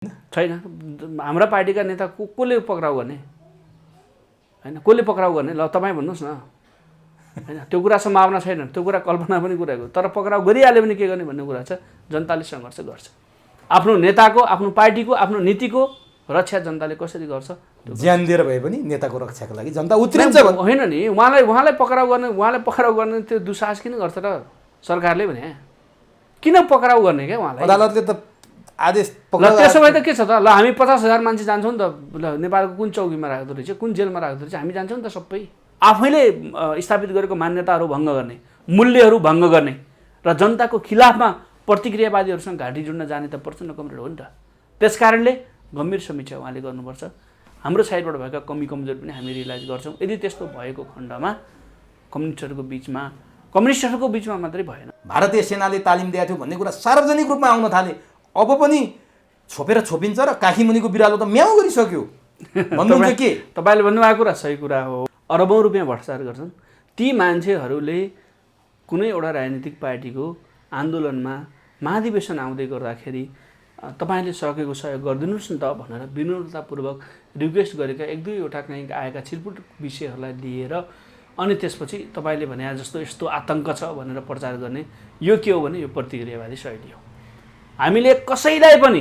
छैन। हाम्रा पार्टीका नेता कसले पक्राउ गर्ने हैन, कसले पक्राउ गर्ने? ल तपाईँ भन्नुहोस् न हैन। त्यो कुरा सम्भावना छैन, त्यो कुरा कल्पना पनि कुराको, तर पक्राउ गरिहाल्यो भने के गर्ने भन्ने कुरा छ। जनताले सङ्घर्ष गर्छ, आफ्नो नेताको, आफ्नो पार्टीको, आफ्नो नीतिको रक्षा जनताले कसरी गर्छ? ज्यान दिएर भए पनि नेताको रक्षाको लागि जनता उत्रिन्छ होइन नि। उहाँलाई पक्राउ गर्ने त्यो दुस्साहस किन गर्छ र सरकारले भने? किन पक्राउ गर्ने क्या उहाँलाई? अदालतले त आदेश त्यसो भए त के छ त? ल हामी 50,000 मान्छे जान्छौँ नि त, ल नेपालको कुन चौकीमा राख्दो रहेछ, कुन जेलमा राख्दो रहेछ, हामी जान्छौँ नि त सबै। आफैले स्थापित गरेको मान्यताहरू भङ्ग गर्ने, मूल्यहरू भङ्ग गर्ने र जनताको खिलाफमा प्रतिक्रियावादीहरूसँग घाँटी जुड्न जाने त प्रचण्ड कमरेड हो नि त। त्यस कारणले गम्भीर समीक्षा उहाँले गर्नुपर्छ। हाम्रो साइडबाट भएका कमी कमजोर पनि हामी रियलाइज गर्छौँ। यदि त्यस्तो भएको खण्डमा कम्युनिस्टहरूको बिचमा मात्रै भएन। भारतीय सेनाले तालिम दिएको थियो भन्ने कुरा सार्वजनिक रूपमा आउन थाले। अब पनि छोपेर छोपिन्छ र काखी मुनिको बिरालो त म्याउ गरिसक्यो भन्नुहुन्छ के? तपाईँले भन्नुभएको कुरा सही कुरा हो। अरबौँ रुपियाँ भ्रष्टाचार गर्छन् ती मान्छेहरूले। कुनै एउटा राजनीतिक पार्टीको आन्दोलनमा महाधिवेशन आउँदै गर्दाखेरि तपाईँले सकेको सहयोग गरिदिनुहोस् न त भनेर विनम्रतापूर्वक रिक्वेस्ट गरेका 1-2वटा कहीँ आएका छिटपुट विषयहरूलाई लिएर अनि त्यसपछि तपाईँले भने जस्तो यस्तो आतङ्क छ भनेर प्रचार गर्ने, यो के हो भने यो प्रतिक्रियावादी शैली हो। हामीले कसैलाई पनि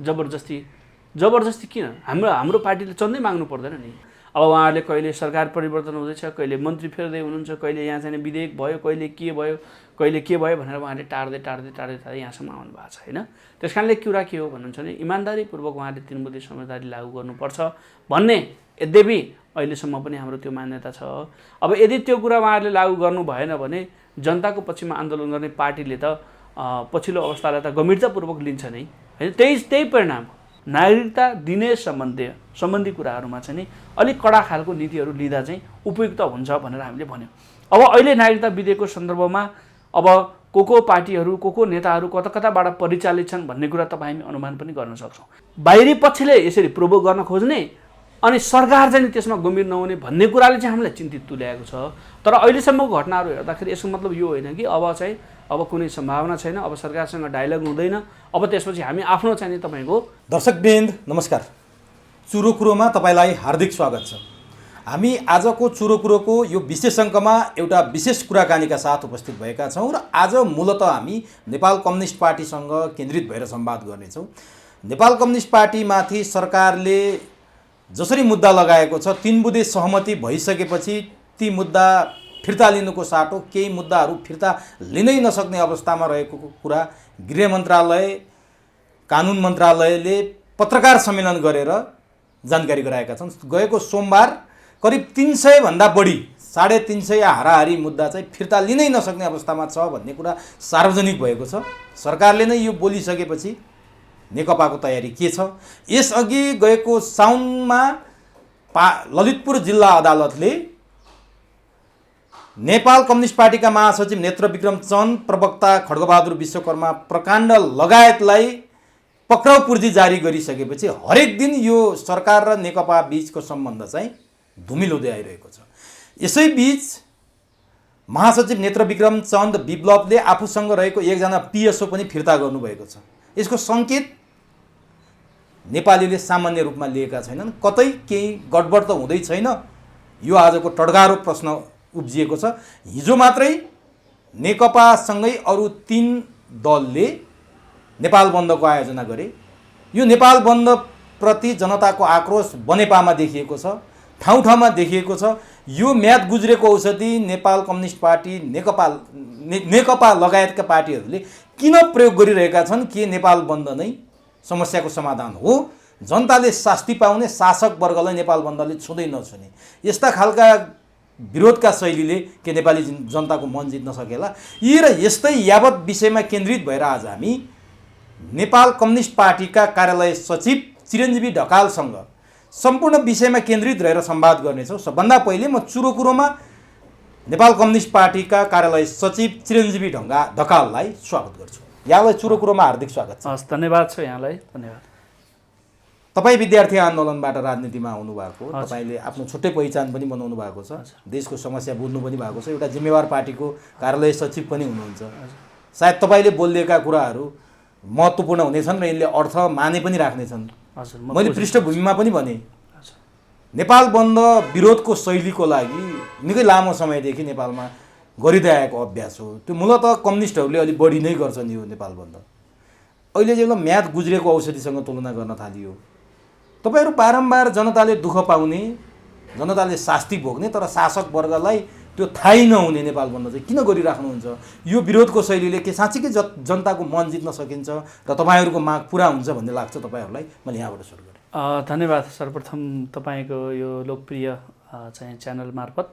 जबरजस्ती किन? हाम्रो पार्टीले चन्दै माग्नु पर्दैन नि। अब उहाँहरूले कहिले सरकार परिवर्तन हुँदैछ, कहिले मन्त्री फेर्दै हुनुहुन्छ, कहिले यहाँ चाहिँ विधेयक भयो, कहिले के भयो भनेर उहाँले टार्दै यहाँसम्म आउनु भएको छ होइन। त्यस कारणले कुरा के हो भन्नुहुन्छ भने इमान्दारीपूर्वक उहाँले 3 बुँदे समझदारी लागू गर्नुपर्छ भन्ने यद्यपि अहिलेसम्म पनि हाम्रो त्यो मान्यता छ। अब यदि त्यो कुरा उहाँहरूले लागू गर्नु भएन भने जनताको पक्षमा आन्दोलन गर्ने पार्टीले त पछिल्लो अवस्थालाई त गम्भीरतापूर्वक लिन्छ नै होइन। त्यही परिणाम नागरिकता दिने सम्बन्धी कुराहरूमा चाहिँ नि अलिक कडा खालको नीतिहरू लिँदा चाहिँ उपयुक्त हुन्छ भनेर हामीले भन्यौँ। अब अहिले नागरिकता विधेयकको सन्दर्भमा अब को पार्टीहरू को नेताहरू कताबाट परिचालित छन् भन्ने कुरा तपाईँ हामी अनुमान पनि गर्न सक्छौँ। बाहिरी पक्षले यसरी प्रोभोक गर्न खोज्ने अनि सरकार चाहिँ त्यसमा गम्भीर नहुने भन्ने कुराले चाहिँ हामीलाई चिन्तित तुल्याएको छ। तर अहिलेसम्मको घटनाहरू हेर्दाखेरि यसको मतलब यो होइन कि अब कुनै सम्भावना छैन, अब सरकारसँग डायलग हुँदैन, अब त्यसपछि हामी आफ्नो चाहिँ तपाईँको। दर्शकवृन्द नमस्कार, चुरो कुरोमा तपाईँलाई हार्दिक स्वागत छ। हामी आजको चुरो कुरोको यो विशेष अङ्कमा एउटा विशेष कुराकानीका साथ उपस्थित भएका छौँ र आज मूलतः हामी नेपाल कम्युनिस्ट पार्टीसँग केन्द्रित भएर संवाद गर्नेछौँ। नेपाल कम्युनिस्ट पार्टीमाथि सरकारले जसरी मुद्दा लगाएको छ 3 बुँदे सहमति भइसकेपछि ती मुद्दा फिर्ता लिनुको साटो केही मुद्दाहरू फिर्ता लिनै नसक्ने अवस्थामा रहेको कुरा गृह मन्त्रालय, कानुन मन्त्रालयले पत्रकार सम्मेलन गरेर जानकारी गराएका छन्। गएको सोमबार करिब 300 भन्दा बढी 350 हाराहारी मुद्दा चाहिँ फिर्ता लिनै नसक्ने अवस्थामा छ भन्ने कुरा सार्वजनिक भएको छ। सरकारले नै यो बोलिसकेपछि नेकपाको तयारी के छ? यसअघि गएको साउनमा ललितपुर जिल्ला अदालतले नेपाल कम्युनिस्ट पार्टीका महासचिव नेत्रविक्रम चन्द, प्रवक्ता खड्गबहादुर विश्वकर्मा प्रकाण्ड लगायतलाई पक्राउ पूर्जी जारी गरिसकेपछि हरेक दिन यो सरकार र नेकपा बीचको सम्बन्ध चाहिँ धुमिलो हुँदै आइरहेको छ। यसैबीच महासचिव नेत्रविक्रम चन्द विप्लवले आफूसँग रहेको एकजना पिएसओ पनि फिर्ता गर्नुभएको छ। यसको सङ्केत नेपालीले सामान्य रूपमा लिएका छैनन्। कतै केही गडबड त हुँदै छैन? यो आजको टडगारो प्रश्न उब्जिएको छ। हिजो मात्रै नेकपासँगै अरू 3 दलले नेपाल बन्दको आयोजना गरे। यो नेपाल बन्दप्रति जनताको आक्रोश बनेपामा देखिएको छ, ठाउँ ठाउँमा देखिएको छ। यो म्याद गुज्रेको औषधि नेपाल कम्युनिस्ट पार्टी, नेकपा लगायतका पार्टीहरूले किन प्रयोग गरिरहेका छन्? के नेपाल बन्द नै समस्याको समाधान हो? जनताले शास्ति पाउने, शासक वर्गलाई नेपाल बन्दले छुँदै नछुने, यस्ता खालका विरोधका शैलीले के नेपाली जनताको मन जित्न सकेला? यी र यस्तै यावत विषयमा केन्द्रित भएर आज हामी नेपाल कम्युनिस्ट पार्टीका कार्यालय सचिव चिरञ्जीवी ढकालसँग सम्पूर्ण विषयमा केन्द्रित रहेर संवाद गर्नेछौँ। सबभन्दा पहिले म चुरो कुरोमा नेपाल कम्युनिस्ट पार्टीका कार्यालय सचिव चिरञ्जीवी ढकाललाई स्वागत गर्छु। यहाँलाई चुरो कुरोमा हार्दिक स्वागत छ। हस्, धन्यवाद छ यहाँलाई। धन्यवाद। तपाईँ विद्यार्थी आन्दोलनबाट राजनीतिमा आउनुभएको, तपाईँले आफ्नो छुट्टै पहिचान पनि बनाउनु भएको छ, देशको समस्या बुझ्नु पनि भएको छ, एउटा जिम्मेवार पार्टीको कार्यालय सचिव पनि हुनुहुन्छ। सायद तपाईँले बोलिएका कुराहरू महत्त्वपूर्ण हुनेछन् र यसले अर्थ माने पनि राख्नेछन्। हजुर मैले पृष्ठभूमिमा पनि भने हजुर नेपाल बन्द विरोधको शैलीको लागि निकै लामो समयदेखि नेपालमा गरिँदै आएको अभ्यास हो। त्यो मूलतः कम्युनिस्टहरूले अलिक बढी नै गर्छन् यो नेपाल बन्द। अहिले चाहिँ म्याद गुज्रेको औषधिसँग तुलना गर्न थालियो। तपाईँहरू बारम्बार जनताले दुःख पाउने, जनताले शास्ति भोग्ने तर शासक वर्गलाई त्यो थाहै नहुने नेपाल बन्द चाहिँ किन गरिराख्नुहुन्छ? यो विरोधको शैलीले के साँच्चीकै जनताको मन जित्न सकिन्छ र तपाईँहरूको माग पुरा हुन्छ भन्ने लाग्छ तपाईँहरूलाई? मैले यहाँबाट सुरु गरेँ। धन्यवाद। सर्वप्रथम तपाईँको यो लोकप्रिय चाहिँ च्यानल मार्फत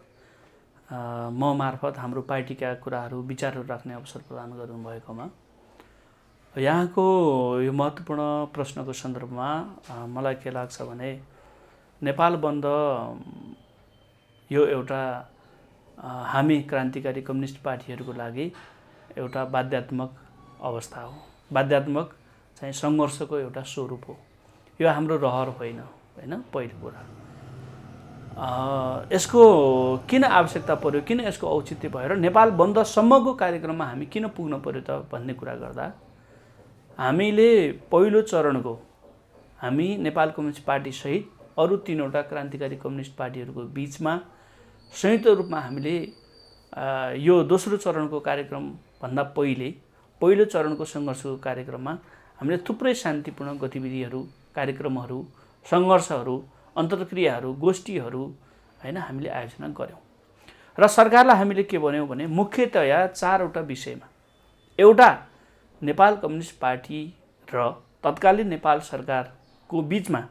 म मार्फत हाम्रो पार्टीका कुराहरू विचारहरू राख्ने अवसर प्रदान गर्नुभएकोमा यहाँको यो महत्त्वपूर्ण प्रश्नको सन्दर्भमा मलाई के लाग्छ भने नेपाल बन्द यो एउटा हामी क्रान्तिकारी कम्युनिस्ट पार्टीहरूको लागि एउटा बाध्यात्मक अवस्था हो, बाध्यात्मक चाहिँ सङ्घर्षको एउटा स्वरूप हो। यो हाम्रो रहर होइन, पहिलो कुरा। यसको किन आवश्यकता पर्यो, किन यसको औचित्य भएर नेपाल बन्दसम्मको कार्यक्रममा हामी किन पुग्न पर्यो त भन्ने कुरा गर्दा हामीले पहिलो चरणको हामी नेपाल कम्युनिस्ट पार्टी सहित अरू 3वटा क्रान्तिकारी कम्युनिस्ट पार्टीहरूको बिचमा संयुक्त रूपमा हामीले यो दोस्रो चरणको कार्यक्रमभन्दा पहिलो चरणको सङ्घर्षको कार्यक्रममा हामीले थुप्रै शान्तिपूर्ण गतिविधिहरू, कार्यक्रमहरू, सङ्घर्षहरू, अन्तर्क्रियाहरू, गोष्ठीहरू हामीले आयोजना गऱ्यौँ र सरकारलाई हामीले के भन्यौँ भने मुख्यतया 4वटा विषयमा। एउटा, नेपाल कम्युनिस्ट पार्टी र तत्कालीन नेपाल सरकारको बिचमा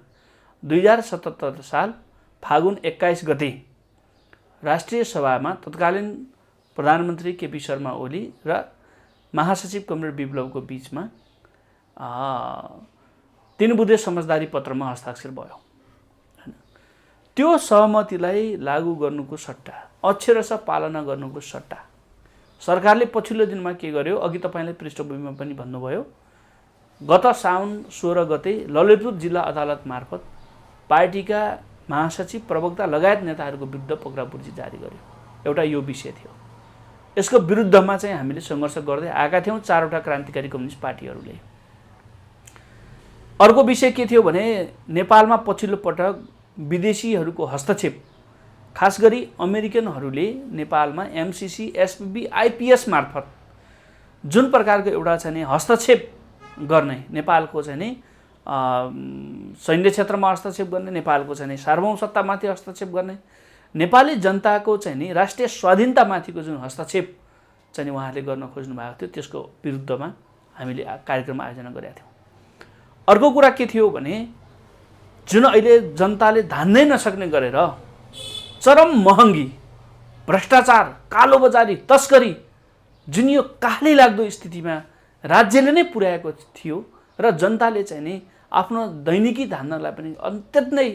2077 साल फागुन 21 गते राष्ट्रिय सभामा तत्कालीन प्रधानमन्त्री केपी शर्मा ओली र महासचिव कमरेड विप्लवको बिचमा 3 बुँदे समझदारी पत्रमा हस्ताक्षर भयो। त्यो सहमतिलाई लागू गर्नुको सट्टा, अक्षरशः पालना गर्नुको सट्टा सरकारले पछिल्लो दिनमा के गर्यो, अघि तपाईँले पृष्ठभूमिमा पनि भन्नुभयो, गत साउन 16 गते ललितपुर जिल्ला अदालत मार्फत पार्टीका महासचिव, प्रवक्ता लगायत नेताहरूको विरुद्ध पक्रापुर्जी जारी गर्यो। एउटा यो विषय थियो। यसको विरुद्धमा चाहिँ हामीले सङ्घर्ष गर्दै आएका थियौँ 4वटा क्रान्तिकारी कम्युनिस्ट पार्टीहरूले। अर्को विषय के थियो भने नेपालमा पछिल्लो पटक विदेशीहरूको हस्तक्षेप, खास गरी अमेरिकनहरूले नेपालमा एमसिसी, एसपिबी, आइपिएस मार्फत जुन प्रकारको एउटा चाहिँ हस्तक्षेप गर्ने, नेपालको चाहिँ सैन्य क्षेत्रमा हस्तक्षेप गर्ने, नेपालको चाहिँ सार्वभौम सत्तामाथि हस्तक्षेप गर्ने, नेपाली जनताको चाहिँ राष्ट्रिय स्वाधीनतामाथिको जुन हस्तक्षेप चाहिँ उहाँहरूले गर्न खोज्नु भएको थियो, त्यसको विरुद्धमा हामीले कार्यक्रम आयोजना गरेका थियौँ। अर्को कुरा के थियो भने जुन अहिले जनताले धान्नै नसक्ने गरेर चरम महँगी, भ्रष्टाचार, कालोबजारी, तस्करी जुन यो कालै लाग्दो स्थितिमा राज्यले नै पुर्याएको थियो र जनताले चाहिँ नि आफ्नो दैनिकी धान्नलाई पनि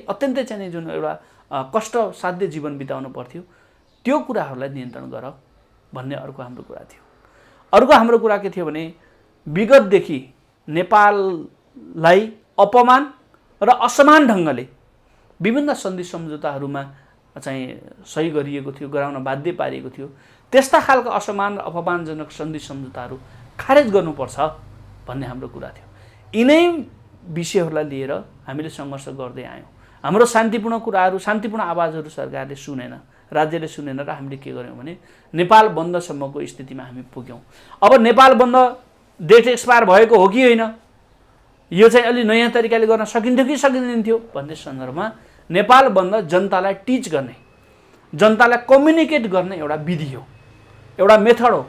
अत्यन्तै चाहिँ जुन एउटा कष्टसाध्य जीवन बिताउनु पर्थ्यो, त्यो कुराहरूलाई नियन्त्रण गर भन्ने अर्को हाम्रो कुरा थियो। अर्को हाम्रो कुरा के थियो भने विगतदेखि नेपाललाई अपमान र असमान ढङ्गले विभिन्न सन्धि सम्झौताहरूमा चाहिँ सही गरिएको थियो, गराउन बाध्य पारिएको थियो। त्यस्ता खालका असमान र अपमानजनक सन्धि सम्झौताहरू खारेज गर्नुपर्छ भन्ने हाम्रो कुरा थियो। यिनै विषयहरूलाई लिएर हामीले सङ्घर्ष गर्दै आयौँ। हाम्रो शान्तिपूर्ण कुराहरू, शान्तिपूर्ण आवाजहरू सरकारले सुनेन, राज्यले सुनेन र हामीले के गर्यौँ भने नेपाल बन्दसम्मको स्थितिमा हामी पुग्यौँ। अब नेपाल बन्द डेट एक्सपायर भएको हो कि होइन, यो चाहिँ अलि नयाँ तरिकाले गर्न सकिन्थ्यो कि सकिँदैन थियो भन्ने सन्दर्भमा नेपाल बन्द जनतालाई टिच गर्ने, जनतालाई कम्युनिकेट गर्ने एउटा विधि हो, एउटा मेथड हो।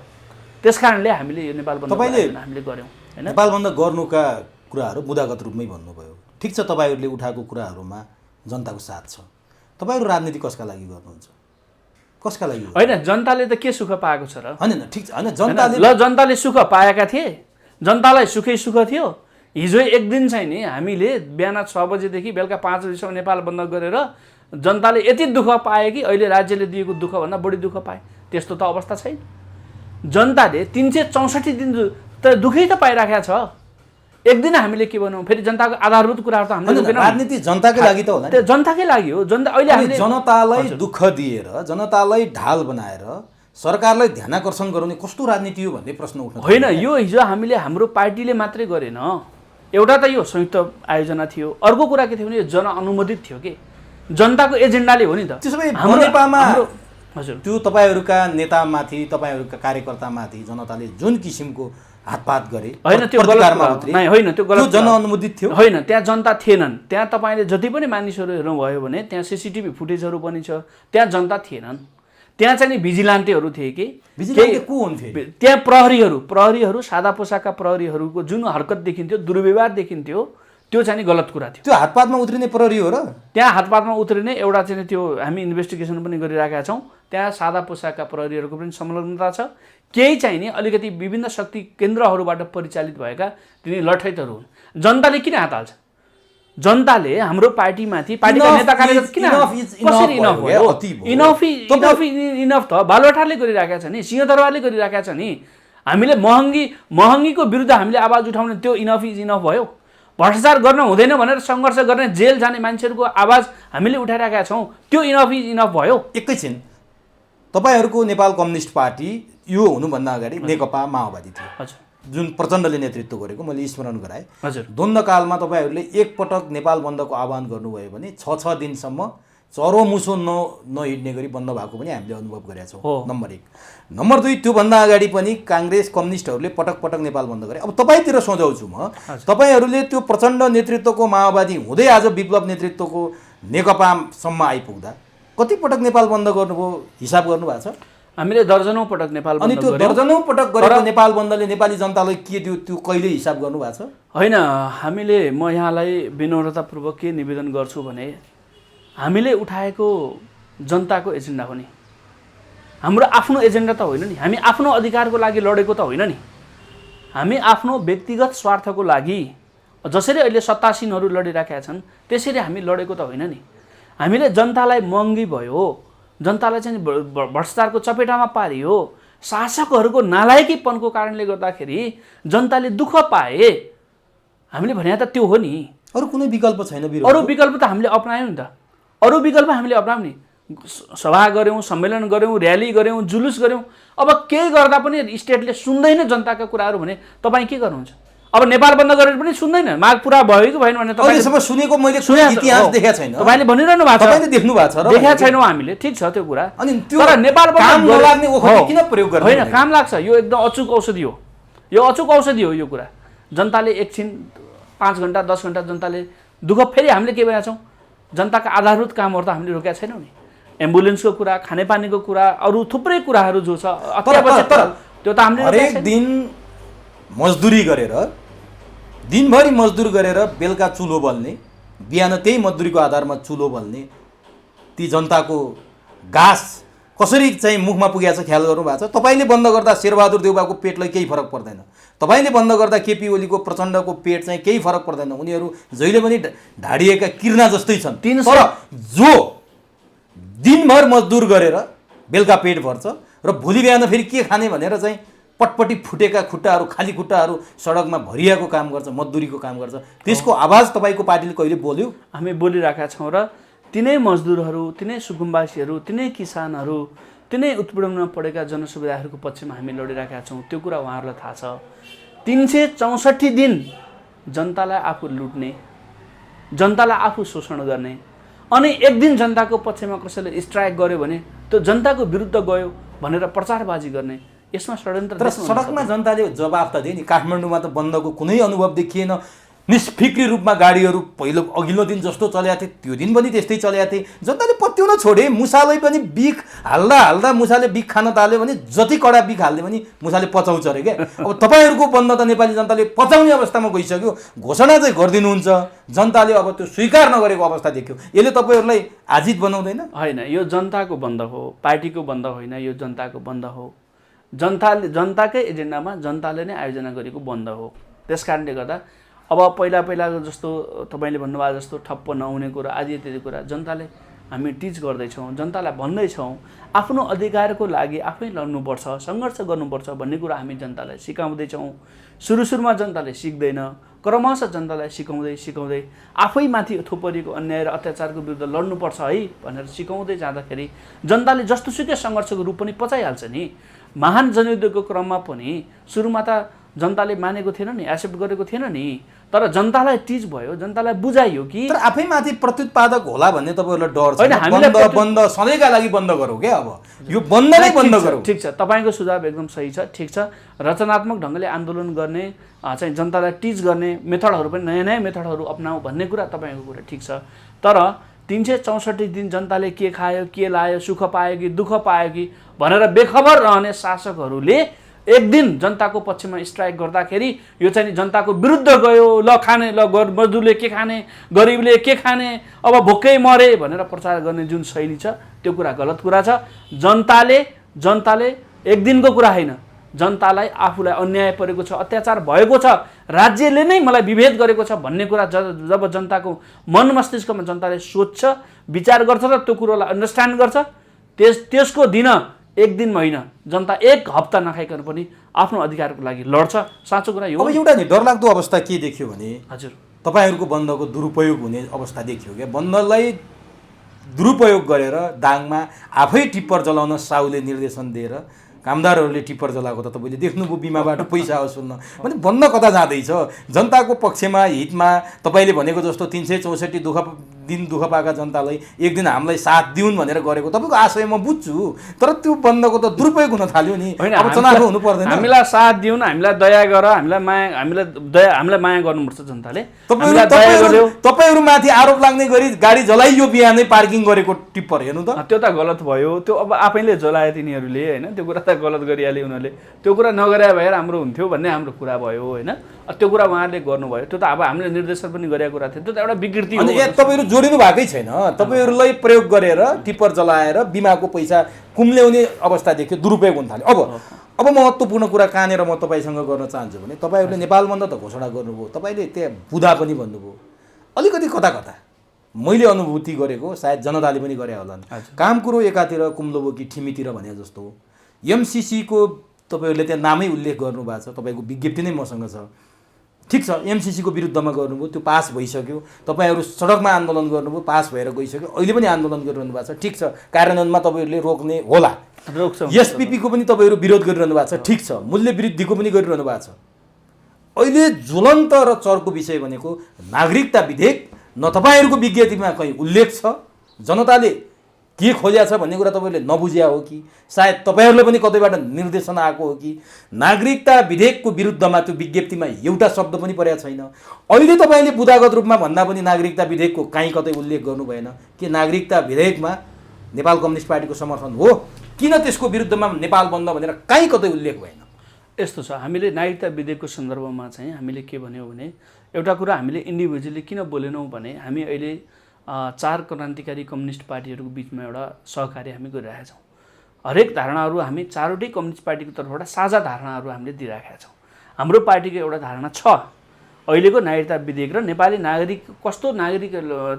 त्यसकारणले हामीले यो नेपाल बन्द हामीले गऱ्यौँ। नेपाल बन्द गर्नुका कुराहरू मुद्दागत रूपमै भन्नुभयो। ठिक छ, तपाईँहरूले उठाएको कुराहरूमा जनताको साथ छ। तपाईँहरू राजनीति कसका लागि गर्नुहुन्छ? कसका लागि? होइन, जनताले त के सुख पाएको छ र? होइन, ठिक छ, होइन, जनताले सुख पाएका थिए, जनतालाई सुखै सुख थियो। हिजो एक दिन चाहिँ नि हामीले बिहान 6 बजेदेखि बेलुका 5 बजीसम्म नेपाल बन्द गरेर जनताले यति दुःख पाए कि अहिले राज्यले दिएको दुःखभन्दा बढी दुःख पाए, त्यस्तो त अवस्था छैन। जनताले 364 दिन त दुःखै त पाइराखेको छ। एक दिन हामीले के भनौँ, फेरि जनताको आधारभूत कुराहरू त हामीले राजनीति जनताकै लागि त होला, जनताकै लागि हो। जनता अहिले जनतालाई दुःख दिएर, जनतालाई ढाल बनाएर सरकारलाई ध्यानाकर्षण गराउने कस्तो राजनीति हो भन्ने प्रश्न उठ्न होइन। यो हिजो हामीले हाम्रो पार्टीले मात्रै गरेन, एउटा त यो संयुक्त आयोजना थियो, अर्को कुरा के थियो भने यो जनअनुमोदित थियो कि जनताको एजेन्डाले हो नि त। त्यसो भए नेपालमा हजुर त्यो तपाईँहरूका नेतामाथि तपाईँहरूका कार्यकर्तामाथि जनताले जुन किसिमको हातपात गरे होइन त्यो प्रतिकारमा उत्रे, होइन त्यो गलत जनअनुमोदित थियो होइन। त्यहाँ जनता थिएनन्। त्यहाँ तपाईँले जति पनि मानिसहरू हेर्नुभयो भने त्यहाँ सीसीटीभी फुटेजहरू पनि छ, त्यहाँ जनता थिएनन्। त्यहाँ चाहिँ नि भिजिलान्टेहरू थिए कि भिजिलान्टे को हुन्थे? त्यहाँ प्रहरीहरू सादा पोसाकका प्रहरीहरूको जुन हरकत देखिन्थ्यो, दुर्व्यवहार देखिन्थ्यो, त्यो चाहिँ नि गलत कुरा थियो। त्यो हातपातमा उत्रिने प्रहरी हो र? त्यहाँ हातपातमा उत्रिने एउटा चाहिँ त्यो हामी इन्भेस्टिगेसन पनि गरिरहेका छौँ। त्यहाँ सादा पोसाकका प्रहरीहरूको पनि संलग्नता छ। केही चाहिँ नि अलिकति विभिन्न शक्ति केन्द्रहरूबाट परिचालित भएका तिनी लठैतहरू हुन्। जनताले किन हात हाल्छ? जनताले हाम्रो पार्टीमाथि पार्टीका नेता कार्यकर्ता किन कसरी इनफ भयो? इनफ त बालुवाटारले गरिरहेका छ नि, सिंहदरबारले गरिरहेका छ नि। हामीले महँगीको विरुद्ध हामीले आवाज उठाउने त्यो इनफ इज इनफ भयो। भ्रष्टाचार गर्न हुँदैन भनेर सङ्घर्ष गर्ने जेल जाने मान्छेहरूको आवाज हामीले उठाइरहेका छौँ, त्यो इनफ इज इनफ भयो। एकैछिन, तपाईँहरूको नेपाल कम्युनिस्ट पार्टी यो हुनुभन्दा अगाडि नेकपा माओवादी थियो, हजुर, जुन प्रचण्डले नेतृत्व गरेको मैले स्मरण गराएँ। हजुर, द्वन्द्वकालमा तपाईँहरूले एकपटक नेपाल बन्दको आह्वान गर्नुभयो भने 6 दिनसम्म चरोमुसो नहिँड्ने गरी बन्द भएको पनि हामीले अनुभव गरेका छौँ। नम्बर 1। नम्बर 2, त्योभन्दा अगाडि पनि काङ्ग्रेस कम्युनिस्टहरूले पटक नेपाल बन्द गरे। अब तपाईँतिर सोझाउँछु म, तपाईँहरूले त्यो प्रचण्ड नेतृत्वको माओवादी हुँदै आज विप्लव नेतृत्वको नेकपासम्म आइपुग्दा कति पटक नेपाल बन्द गर्नुभयो, हिसाब गर्नुभएको छ? हामीले दर्जनौँ पटक नेपाल बन्द अनि त्यो दर्जनौँ पटक गरेको नेपाल बन्दले नेपाली जनतालाई के दियो त्यो कहिले हिसाब गर्नुभएको छ? होइन, हामीले म यहाँलाई विनम्रतापूर्वक के निवेदन गर्छु भने हामीले उठाएको जनताको एजेन्डा हो नि, हाम्रो आफ्नो एजेन्डा त होइन नि। हामी आफ्नो अधिकारको लागि लडेको त होइन नि। हामी आफ्नो व्यक्तिगत स्वार्थको लागि जसरी अहिले सत्तासीनहरू लडिरहेका छन् त्यसरी हामी लडेको त होइन नि। हामीले जनतालाई महँगी भयो, जनतालाई चाहिँ भ्रष्टाचारको चपेटामा पारियो, शासकहरूको नालायकीपनको कारणले गर्दाखेरि जनताले दुःख पाए। हामीले भने त त्यो हो नि। अरू कुनै विकल्प छैन? अरू विकल्प त हामीले अपनायौँ नि त। अरू विकल्प हामीले अपनायौँ नि। सभा गऱ्यौँ, सम्मेलन गऱ्यौँ, र्याली गऱ्यौँ, जुलुस गऱ्यौँ। अब केही गर्दा पनि स्टेटले सुन्दैन जनताका कुराहरू भने तपाईँ के गर्नुहुन्छ? अब नेपाल बन्द गरेर पनि सुन्दैन, माग पुरा भयो कि भएन भने तपाईँले सुनेको मैले इतिहास देखेको छैन। तपाईँले भनिरहनु भएको छ, तपाईँले देख्नु भएको छ र? देखेका छैनौँ हामीले, ठिक छ त्यो कुरा। अनि तर नेपाल काम नलाग्ने ओखती किन प्रयोग गर्ने? होइन, काम लाग्छ। यो एकदम अचुक औषधि हो। यो अचुक औषधि हो यो कुरा। जनताले एकछिन 5 घन्टा 10 घन्टा जनताले दुःख, फेरि हामीले के भनेका छौँ? जनताका आधारभूत कामहरू त हामीले रोकेका छैनौँ नि। एम्बुलेन्सको कुरा, खानेपानीको कुरा, अरू थुप्रै कुराहरू जो छ अत्यावश्यक त्यो त हामीले हरेक दिन मजदुरी गरेर, दिनभरि मजदुर गरेर बेलुका चुलो बल्ने, बिहान त्यही मजदुरीको आधारमा चुलो बल्ने ती जनताको घाँस कसरी चाहिँ मुखमा पुगेको छ ख्याल गर्नुभएको छ? तपाईँले बन्द गर्दा शेरबहादुर देउवाको पेटलाई केही फरक पर्दैन, तपाईँले बन्द गर्दा केपी ओलीको प्रचण्डको पेट चाहिँ केही फरक पर्दैन। उनीहरू जहिले पनि ढाडिएका किर्ना जस्तै छन्। तर जो दिनभर मजदुर गरेर बेलुका पेट भर्छ र भोलि बिहान फेरि के खाने भनेर चाहिँ पटपटी फुटेका खुट्टाहरू, खाली खुट्टाहरू सडकमा भरिएको काम गर्छ, मजदुरीको काम गर्छ, त्यसको आवाज तपाईँको पार्टीले कहिले बोल्यो? हामी बोलिरहेका छौँ र तिनै मजदुरहरू, तिनै सुकुम्बासीहरू, तिनै किसानहरू, तिनै उत्पीडनमा परेका जनसुविधाहरूको पक्षमा हामी लडिरहेका छौँ। त्यो कुरा उहाँहरूलाई थाहा छ। 364 दिन जनतालाई आफू लुट्ने, जनतालाई आफू शोषण गर्ने, अनि एक दिन जनताको पक्षमा कसैले स्ट्राइक गर्यो भने त्यो जनताको विरुद्ध गयो भनेर प्रचारबाजी गर्ने, यसमा षड्यन्त्र। तर सडकमा जनताले जवाफ त दिए नि। काठमाडौँमा त बन्दको कुनै अनुभव देखिएन। निष्फिक्री रूपमा गाडीहरू पहिलो अघिल्लो दिन जस्तो चलेका थिए त्यो दिन पनि त्यस्तै चलेका थिए। जनताले पत्याउन छोडे। मुसालाई पनि बिख हाल्दा मुसाले बिख खान थाल्यो भने जति कडा बिख हाल्ने पनि मुसाले पचाउँछ अरे क्या। अब तपाईँहरूको बन्द त नेपाली जनताले पचाउने अवस्थामा गइसक्यो। घोषणा चाहिँ गरिदिनुहुन्छ, जनताले अब त्यो स्वीकार नगरेको अवस्था देख्यो। यसले तपाईँहरूलाई आजित बनाउँदैन? होइन, यो जनताको बन्द हो, पार्टीको बन्द होइन, यो जनताको बन्द हो। जनताकै एजेन्डामा जनताले नै आयोजना गरेको बन्द हो। त्यस कारणले गर्दा अब पहिला जस्तो तपाईँले भन्नुभएको जस्तो ठप्प नहुने कुरा, आदि इत्यादि कुरा जनताले हामी टिच गर्दैछौँ, जनतालाई भन्दैछौँ आफ्नो अधिकारको लागि आफै लड्नुपर्छ, सङ्घर्ष गर्नुपर्छ भन्ने कुरा हामी जनतालाई सिकाउँदैछौँ। सुरुमा जनताले सिक्दैन, क्रमशः जनतालाई सिकाउँदै आफैमाथि थोपरिएको अन्याय र अत्याचारको विरुद्ध लड्नुपर्छ है भनेर सिकाउँदै जाँदाखेरि जनताले जस्तोसुकै सङ्घर्षको रूप पनि पचाइहाल्छ नि। महान जनयुद्धको क्रममा पनि सुरुमा त जनताले मानेको थिएन नि, एक्सेप्ट गरेको थिएन नि, तर जनतालाई टिच भयो, जनतालाई बुझाइयो कि तर आफैमाथि प्रत्युत्पादक होला भन्ने तपाईँहरूलाई डर छ। होइन, हामीलाई बन्द सधैँका लागि बन्द गरौँ क्या, अब यो बन्द नै बन्द गरौँ। ठिक छ, तपाईँको सुझाव एकदम सही छ, ठिक छ। रचनात्मक ढङ्गले आन्दोलन गर्ने चाहिँ जनतालाई टिच गर्ने मेथडहरू पनि नयाँ मेथडहरू अपनाऊ भन्ने कुरा तपाईँको कुरा ठिक छ। तर 364 दिन जनताले के खायो, के लायो, सुख पायो कि दुःख पायो कि भनेर बेखबर रहने शासकहरूले एक दिन जनताको पक्षमा स्ट्राइक गर्दाखेरि यो चाहिँ जनताको विरुद्ध गयो, ल खाने, ल मजदुरले के खाने, गरिबले के खाने, अब भोकै मरे भनेर प्रचार गर्ने जुन शैली छ त्यो कुरा गलत कुरा छ। जनताले एक दिनको कुरा होइन, जनतालाई आफूलाई अन्याय परेको छ, अत्याचार भएको छ, राज्यले नै मलाई विभेद गरेको छ भन्ने कुरा जब जनताको मन मस्तिष्कमा जनताले सोच्छ, विचार गर्छ र त्यो कुरोलाई अन्डरस्ट्यान्ड गर्छ, त्यसको दिन एक दिन होइन, जनता एक हप्ता नखाइकन पनि आफ्नो अधिकारको लागि लड्छ। साँचो कुरा यो। अब एउटा नि डरलाग्दो अवस्था के देख्यो भने हजुर तपाईँहरूको बन्दको दुरुपयोग हुने अवस्था देखियो क्या। बन्दलाई दुरुपयोग गरेर दाङमा आफै टिप्पर जलाउन साउले निर्देशन दिएर कामदारहरूले टिप्पर जलाएको त तपाईँले देख्नुभयो, बिमाबाट पैसा वसुल्न। भने बन्द कता जाँदैछ? जनताको पक्षमा हितमा तपाईँले भनेको जस्तो 364 दिन दुःख पाएका जनतालाई एक दिन हामीलाई साथ दिउन् भनेर गरेको तपाईँको आशय म बुझ्छु, तर त्यो बन्दको त दुरुपयोग हुन थाल्यो नि। अब चुनाव हुनु पर्दैन, हामीलाई साथ दिउन्, हामीलाई दया गर, हामीलाई माया गर्नुपर्छ जनताले। तपाईँहरू माथि आरोप लाग्ने गरी गाडी जलाइयो बिहानै पार्किङ गरेको टिप्पर हेर्नु त। त्यो त गलत भयो, त्यो अब आफैले जलाए तिनीहरूले होइन, त्यो कुरा त गलत गरिहाले उनीहरूले। त्यो कुरा नगरे भए राम्रो हुन्थ्यो भन्ने हाम्रो कुरा भयो होइन। त्यो कुरा उहाँहरूले गर्नुभयो, त्यो त अब हामीले निर्देशन पनि गरेको कुरा थियो, त्यो त एउटा विकृति हो। तपाईँहरू जोडिनु भएकै छैन, तपाईँहरूलाई प्रयोग गरेर टिप्पर जलाएर बिमाको पैसा कुम्ल्याउने अवस्था देख्यो, दुरुपयोग हुन थाल्यो। अब महत्त्वपूर्ण कुरा कहाँनिर म तपाईँसँग गर्न चाहन्छु भने तपाईँहरूले नेपाल बन्द त घोषणा गर्नुभयो, तपाईँले त्यहाँ बुधा पनि भन्नुभयो, अलिकति कता मैले अनुभूति गरेको सायद जनताले पनि गरे होला। काम कुरो एकातिर कुम्लोबो कि ठिमीतिर भने जस्तो एमसिसीको तपाईँहरूले त्यहाँ नामै उल्लेख गर्नुभएको छ, तपाईँको विज्ञप्ति नै मसँग छ। ठिक छ, एमसिसीको विरुद्धमा गर्नुभयो, त्यो पास भइसक्यो, तपाईँहरू सडकमा आन्दोलन गर्नुभयो, पास भएर गइसक्यो, अहिले पनि आन्दोलन गरिरहनु भएको छ। ठिक छ, कार्यान्वयनमा तपाईँहरूले रोक्ने होला, एसपिपीको पनि तपाईँहरू विरोध गरिरहनु भएको छ। ठिक छ, मूल्य वृद्धिको पनि गरिरहनु भएको छ। अहिले ज्वलन्त र चर्को विषय भनेको नागरिकता विधेयक न तपाईँहरूको विज्ञप्तिमा कहीँ उल्लेख छ, जनताले के खोज्या छ भन्ने कुरा तपाईँहरूले नबुझ्या हो कि सायद तपाईँहरूलाई पनि कतैबाट निर्देशन आएको हो कि नागरिकता विधेयकको विरुद्धमा त्यो विज्ञप्तिमा एउटा शब्द पनि परेको छैन। अहिले तपाईँले बुदागत रूपमा भन्दा पनि नागरिकता विधेयकको कहीँ कतै उल्लेख गर्नु भएन कि नागरिकता विधेयकमा नेपाल कम्युनिस्ट पार्टीको समर्थन हो, किन त्यसको विरुद्धमा नेपाल बन्द भनेर कहीँ कतै उल्लेख भएन। यस्तो छ, हामीले नागरिकता विधेयकको सन्दर्भमा चाहिँ हामीले के भन्यौँ भने एउटा कुरा हामीले इन्डिभिजुअली किन बोलेनौँ भने हामी अहिले 4 क्रान्तिकारी कम्युनिस्ट पार्टीहरूको बिचमा एउटा सहकार्य हामी गरिरहेका छौँ। हरेक धारणाहरू हामी चारवटै कम्युनिस्ट पार्टीको तर्फबाट साझा धारणाहरू हामीले दिइराखेका छौँ। हाम्रो पार्टीको एउटा धारणा छ, अहिलेको नागरिकता विधेयक र नेपाली नागरिक कस्तो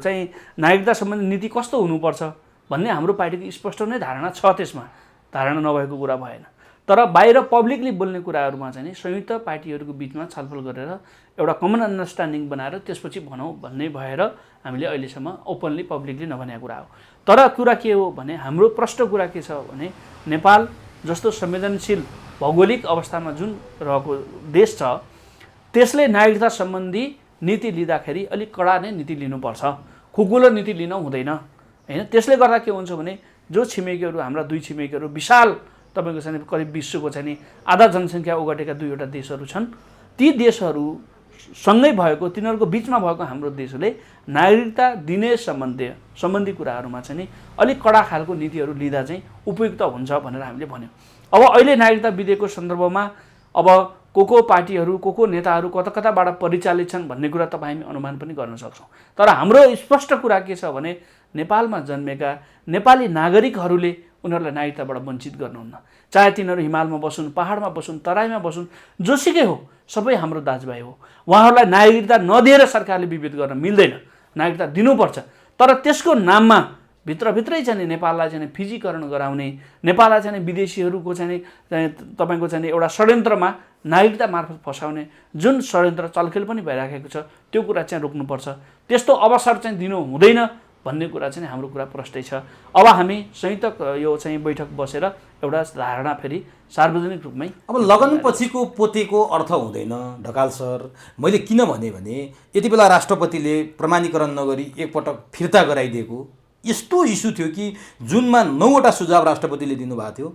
चाहिँ नागरिकता सम्बन्धी नीति कस्तो हुनुपर्छ भन्ने हाम्रो पार्टीको स्पष्ट नै धारणा छ। त्यसमा धारणा नभएको कुरा भएन, तर बाहिर पब्लिकली बोल्ने कुराहरूमा चाहिँ संयुक्त पार्टीहरूको बिचमा छलफल गरेर एउटा कमन अन्डरस्ट्यान्डिङ बनाएर त्यसपछि भनौँ भन्ने भएर हामीले अहिलेसम्म ओपनली पब्लिकली नभनेको कुरा हो। तर कुरा के हो भने हाम्रो प्रश्न कुरा के छ भने नेपाल जस्तो संवेदनशील भौगोलिक अवस्थामा जुन रहेको देश छ त्यसले नागरिकता सम्बन्धी नीति लिँदाखेरि अलिक कडा नै नीति लिनुपर्छ, खुकुलो नीति लिन हुँदैन होइन। त्यसले गर्दा के हुन्छ भने जो छिमेकीहरू हाम्रा 2 छिमेकीहरू विशाल तपाईँको चाहिँ करिब विश्वको चाहिँ आधा जनसङ्ख्या ओगटेका 2वटा देशहरू छन्, ती देशहरू सँगै भएको तिनीहरूको बिचमा भएको हाम्रो देशले नागरिकता दिने सम्बन्धी कुराहरूमा चाहिँ अलिक कडा खालको नीतिहरू लिँदा चाहिँ उपयुक्त हुन्छ भनेर हामीले भन्यौँ। अब अहिले नागरिकता विधेयकको सन्दर्भमा अब को पार्टीहरू को नेताहरू कताबाट परिचालित छन् भन्ने कुरा तपाईँ हामी अनुमान पनि गर्न सक्छौँ। तर हाम्रो स्पष्ट कुरा के छ भने नेपालमा जन्मेका नेपाली नागरिकहरूले उनीहरूलाई नागरिकताबाट वञ्चित गर्नुहुन्न, चाहे तिनीहरू हिमालमा बसुन्, पहाडमा बसुन्, तराईमा बसुन्, जोसुकै हो, सबै हाम्रो दाजुभाइ हो। उहाँहरूलाई नागरिकता नदिएर सरकारले विभेद गर्न मिल्दैन, नागरिकता दिनुपर्छ। तर त्यसको नाममा भित्रभित्रै चाहिँ नेपाललाई चाहिँ फिजीकरण गराउने, नेपाललाई चाहिँ विदेशीहरूको चाहिँ तपाईँको चाहिँ एउटा षड्यन्त्रमा नागरिकता मार्फत फसाउने जुन षड्यन्त्र चलखेल पनि भइराखेको छ त्यो कुरा चाहिँ रोक्नुपर्छ। त्यस्तो अवसर चाहिँ दिनु हुँदैन भन्ने कुरा चाहिँ हाम्रो कुरा प्रष्टै छ। अब हामी संयुक्त यो चाहिँ बैठक बसेर एउटा धारणा फेरि सार्वजनिक रूपमै अब लगनपछिको पोतेको अर्थ हुँदैन ढकाल सर। मैले किन भने यति बेला राष्ट्रपतिले प्रमाणीकरण नगरी एकपटक फिर्ता गराइदिएको यस्तो इस्यु थियो कि जुनमा 9वटा सुझाव राष्ट्रपतिले दिनुभएको थियो।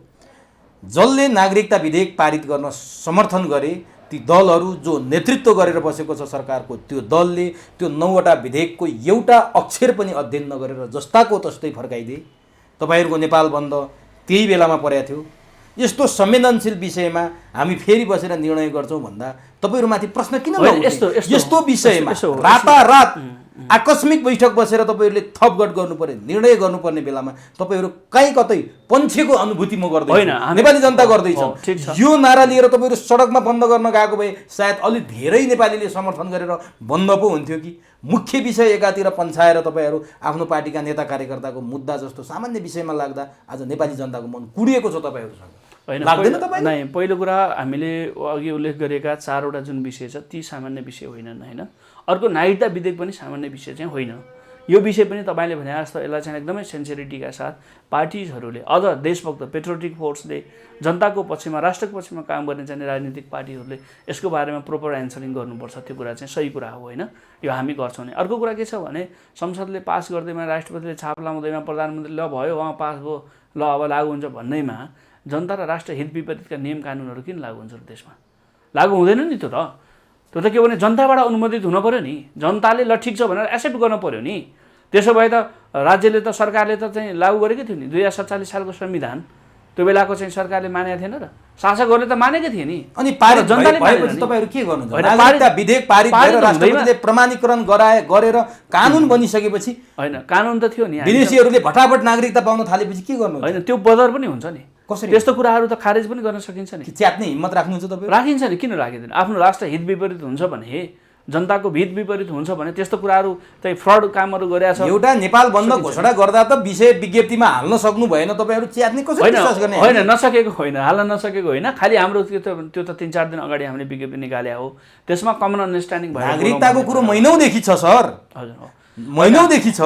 जसले नागरिकता विधेयक पारित गर्न समर्थन गरे ती दलहरू जो नेतृत्व गरेर बसेको छ सरकारको त्यो दलले त्यो 9वटा विधेयकको एउटा अक्षर पनि अध्ययन नगरेर जस्ताको तस्तै फर्काइदिए। तपाईँहरूको नेपाल बन्द त्यही बेलामा परेको थियो। यस्तो संवेदनशील विषयमा हामी फेरि बसेर निर्णय गर्छौँ भन्दा तपाईँहरूमाथि प्रश्न किन नउठ्ने? यस्तो विषयमा रातारात आकस्मिक बैठक बसेर तपाईँहरूले थपगट गर्नु पर्यो, निर्णय गर्नुपर्ने बेलामा तपाईँहरू कहीँ कतै पन्छेको अनुभूति म गर्दैन, नेपाली जनता गर्दैछ। यो नारा लिएर तपाईँहरू सडकमा बन्द गर्न गएको भए सायद अलिक धेरै नेपालीले समर्थन गरेर बन्द पो हुन्थ्यो कि मुख्य विषय एकातिर पन्छाएर तपाईँहरू आफ्नो पार्टीका नेता कार्यकर्ताको मुद्दा जस्तो सामान्य विषयमा लाग्दा आज नेपाली जनताको मन कुडिएको छ तपाईँहरूसँग, लाग्दैन तपाईँ? नै पहिलो कुरा हामीले अघि उल्लेख गरेका 4वटा जुन विषय छ ती सामान्य विषय होइनन् हैन। अर्को नागरिकता विधेयक पनि सामान्य विषय चाहिँ होइन। यो विषय पनि तपाईँले भने जस्तो यसलाई चाहिँ एकदमै सेन्सिटिभीका साथ पार्टीहरूले अझ देशभक्त पेट्रियोटिक फोर्सले जनताको पक्षमा राष्ट्रको पक्षमा काम गर्ने चाहिँ राजनीतिक पार्टीहरूले यसको बारेमा प्रोपर एन्सरिङ गर्नुपर्छ। त्यो कुरा चाहिँ सही कुरा हो होइन, यो हामी गर्छौँ नि। अर्को कुरा के छ भने संसदले पास गर्दैमा राष्ट्रपतिले छाप लाउँदैमा प्रधानमन्त्री ल भयो उहाँ पास भयो ल अब लागू हुन्छ भन्दैमा जनता र राष्ट्र हित विपरीतका नियम कानुनहरू किन लागू हुन्छ र देशमा? लागू हुँदैन नि त्यो त। त्यो त के भने जनताबाट अनुमोदित हुन पर्यो नि, जनताले ल ठिक छ भनेर एक्सेप्ट गर्न पर्यो नि। त्यसो भए त राज्यले त सरकारले त चाहिँ लागू गरेकै थियो नि 2047 सालको संविधान। त्यो बेलाको चाहिँ सरकारले मानेको थिएन र शासकहरूले त मानेकै थिए नि। अनि पारित जनताले भएपछि तपाईँहरू के गर्नुहुन्छ? नागरिकता विधेयक पारित गरेर राष्ट्रपतिले प्रमाणीकरण गरेर कानुन बनिसकेपछि होइन, कानुन त थियो नि, विदेशीहरूले भटाभट नागरिकता पाउन थालेपछि के गर्नु? होइन, त्यो बदर पनि हुन्छ नि। कसरी? त्यस्तो कुराहरू त खारेज पनि गर्न सकिन्छ नि। च्यात्ने हिम्मत राख्नुहुन्छ तपाईँ? राखिन्छ नि, किन राखिँदैन? आफ्नो राष्ट्र हित विपरीत हुन्छ भने, जनताको हित विपरीत हुन्छ भने त्यस्तो कुराहरू चाहिँ फ्रड कामहरू गरेछ। एउटा नेपाल बन्द घोषणा गर्दा त विषय विज्ञप्तिमा हाल्न सक्नु भएन, तपाईँहरू च्यात्ने कसरी विश्वास गर्ने? होइन, नसकेको होइन, हाल्न नसकेको होइन, खालि हाम्रो त्यो त 3-4 दिन अगाडि हामीले विज्ञप्ति निकाले हो। त्यसमा कमन अन्डरस्ट्यान्डिङ भयो। नागरिकताको कुरो महिनौदेखि छ सर, हजुर महिनौदेखि छ,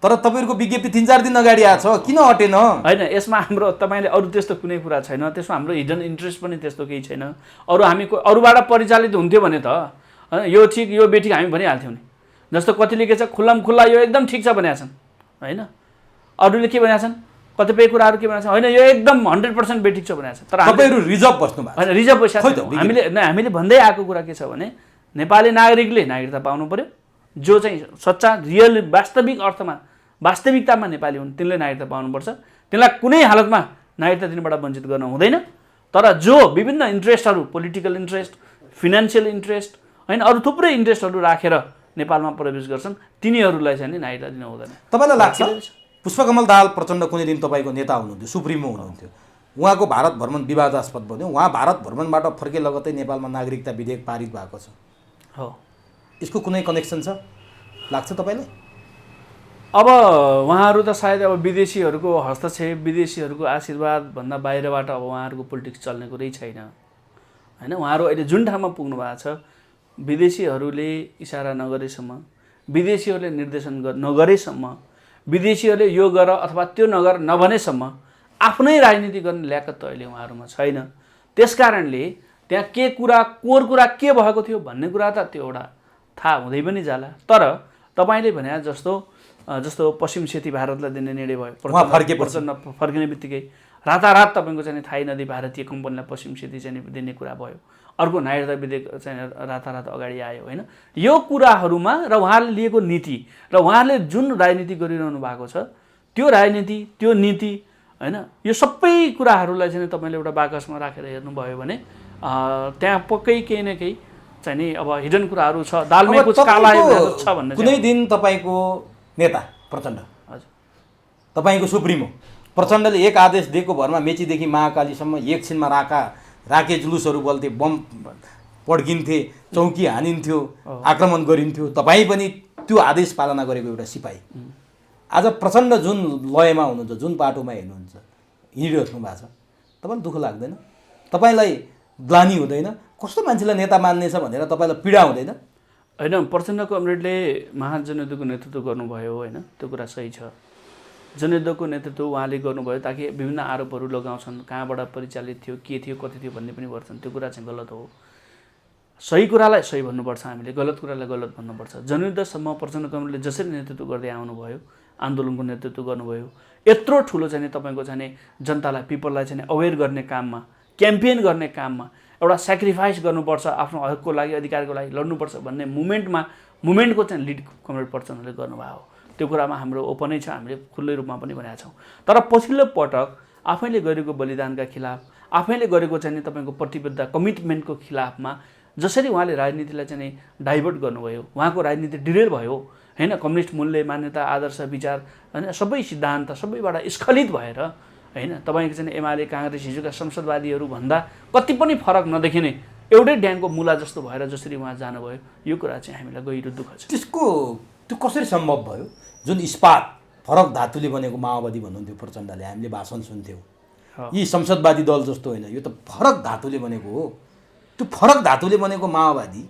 तर तपाईँहरूको विज्ञप्ति 3-4 दिन अगाडि आएको छ, किन हटेन? होइन, यसमा हाम्रो तपाईँले अरू त्यस्तो कुनै कुरा छैन, त्यसमा हाम्रो हिडन इन्ट्रेस्ट पनि त्यस्तो केही छैन। अरू हामी अरूबाट परिचालित हुन्थ्यो भने त यो ठिक यो बेठिक हामी भनिहाल्थ्यौँ नि। जस्तो कतिले के छ खुल्ला यो एकदम ठिक छ भनेका छन् होइन, अरूले के भनेका छन्, कतिपय कुराहरू के भनेका छन् होइन यो एकदम 100% बेठिक छ भनेका छन्। तर तपाईँहरू रिजर्भ बस्नु भएको होइन, रिजर्भ बसिरहेको हामीले भन्दै आएको कुरा के छ भने नेपाली नागरिकले नागरिकता पाउनु पर्यो। जो चाहिँ सच्चा रियल वास्तविक अर्थमा वास्तविकतामा नेपाली हुन् तिनले नागरिकता पाउनुपर्छ। तिनलाई कुनै हालतमा नागरिकता दिनबाट वञ्चित गर्न हुँदैन। तर जो विभिन्न इन्ट्रेस्टहरू, पोलिटिकल इन्ट्रेस्ट, फिनान्सियल इन्ट्रेस्ट होइन, अरू थुप्रै इन्ट्रेस्टहरू राखेर नेपालमा प्रवेश गर्छन् तिनीहरूलाई चाहिँ नागरिकता दिन हुँदैन। तपाईँलाई लाग्छ पुष्पकमल दाहाल प्रचण्ड कुनै दिन तपाईँको नेता हुनुहुन्थ्यो, सुप्रिमो हुनुहुन्थ्यो, उहाँको भारत भ्रमण विवादास्पद बन्यो, उहाँ भारत भ्रमणबाट फर्के लगत्तै नेपालमा नागरिकता विधेयक पारित भएको छ हो, यसको कुनै कनेक्सन छ लाग्छ तपाईँलाई? अब उहाँहरू त सायद अब विदेशीहरूको हस्तक्षेप, विदेशीहरूको आशीर्वाद भन्दा बाहिरबाट अब उहाँहरूको पोलिटिक्स चल्ने कुरै छैन होइन। उहाँहरू अहिले जुन ठाउँमा पुग्नु भएको छ, विदेशीहरूले इसारा नगरेसम्म, विदेशीहरूले निर्देशन नगरेसम्म, विदेशीहरूले यो गर अथवा त्यो नगर नभनेसम्म आफ्नै राजनीति गर्ने ल्याकत त अहिले उहाँहरूमा छैन। त्यसकारणले त्यहाँ के कुरा कोर कुरा के भएको थियो भन्ने कुरा त त्यो एउटा थाहा हुँदै पनि जाला। तर तपाईँले भने जस्तो पश्चिम सेती भारतलाई दिने निर्णय भयो, प्रचण्ड फर्किने बित्तिकै रातारात तपाईँको चाहिँ थाई नदी भारतीय कम्पनीलाई पश्चिम सेती चाहिँ दिने कुरा भयो। अर्को नागरिकता विधेयक चाहिँ रातारात अगाडि आयो होइन। यो कुराहरूमा र उहाँले लिएको नीति र उहाँले जुन राजनीति गरिरहनु भएको छ त्यो राजनीति, त्यो नीति होइन, यो सबै कुराहरूलाई चाहिँ तपाईँले एउटा बाकसमा राखेर हेर्नुभयो भने त्यहाँ पक्कै केही न केही चाहिँ नि अब हिडन कुराहरू छ, दालमै कुछ काला छ भन्ने। कुनै दिन तपाईँको नेता प्रचण्ड, हजुर तपाईँको सुप्रिमो प्रचण्डले एक आदेश दिएको भरमा मेचीदेखि महाकालीसम्म एकछिनमा राके जुलुसहरू बल्थे, बम पड्किन्थे, चौकी हानिन्थ्यो, आक्रमण गरिन्थ्यो, तपाईँ पनि त्यो आदेश पालना गरेको एउटा सिपाही, आज प्रचण्ड जुन लयमा हुनुहुन्छ, जुन बाटोमा हिँड्नुहुन्छ, हिँडिराख्नु भएको छ, तपाईँलाई दुःख लाग्दैन? तपाईँलाई ग्लानी हुँदैन? कस्तो मान्छेलाई नेता मान्नेछ भनेर तपाईँलाई पीडा हुँदैन? होइन, प्रचण्ड कमरेडले महाजनयुद्धको नेतृत्व गर्नुभयो होइन, त्यो कुरा सही छ। जनयुद्धको नेतृत्व उहाँले गर्नुभयो ताकि विभिन्न आरोपहरू लगाउँछन्, कहाँबाट परिचालित थियो, के थियो, कति थियो भन्ने पनि गर्छन्। त्यो कुरा चाहिँ गलत हो। सही कुरालाई सही भन्नुपर्छ, हामीले गलत कुरालाई गलत भन्नुपर्छ। जनयुद्धसम्म प्रचण्ड कमरेडले जसरी नेतृत्व गर्दै आउनुभयो, आन्दोलनको नेतृत्व गर्नुभयो, यत्रो ठुलो चाहिँ तपाईँको चाहिँ जनतालाई, पिपललाई चाहिँ अवेर गर्ने काममा, क्याम्पेन गर्ने काममा एउटा सेक्रिफाइस गर्नुपर्छ, आफ्नो हकको लागि, अधिकारको लागि लड्नुपर्छ भन्ने मुभमेन्टको चाहिँ लिड कमरेड प्रचण्डले गर्नुभयो। त्यो कुरामा हाम्रो ओपनै छ, हामीले खुल्लै रूपमा पनि भनेका छौँ। तर पछिल्लो पटक आफैले गरेको बलिदानका खिलाफ, आफैले गरेको चाहिँ तपाईँको प्रतिबद्धता, कमिटमेन्टको खिलाफमा जसरी उहाँले राजनीतिलाई चाहिँ डाइभर्ट गर्नुभयो, उहाँको राजनीति डिरेल भयो होइन, कम्युनिस्ट मूल्य, मान्यता, आदर्श, विचार होइन, सबै सिद्धान्त सबैबाट स्खलित भएर होइन, तपाईँको चाहिँ एमाले, काङ्ग्रेस, हिजोका संसदवादीहरू भन्दा कति पनि फरक नदेखिने एउटै ड्याङको मुला जस्तो भएर जसरी उहाँ जानुभयो, यो कुरा चाहिँ हामीलाई गहिरो दुःख छ। त्यो कसरी सम्भव भयो? जुन इस्पात फरक धातुले बनेको माओवादी भन्नुहुन्थ्यो प्रचण्डले, हामीले भाषण सुन्थ्यौँ, यी संसदवादी दल जस्तो होइन, यो त फरक धातुले बनेको हो। त्यो फरक धातुले बनेको माओवादी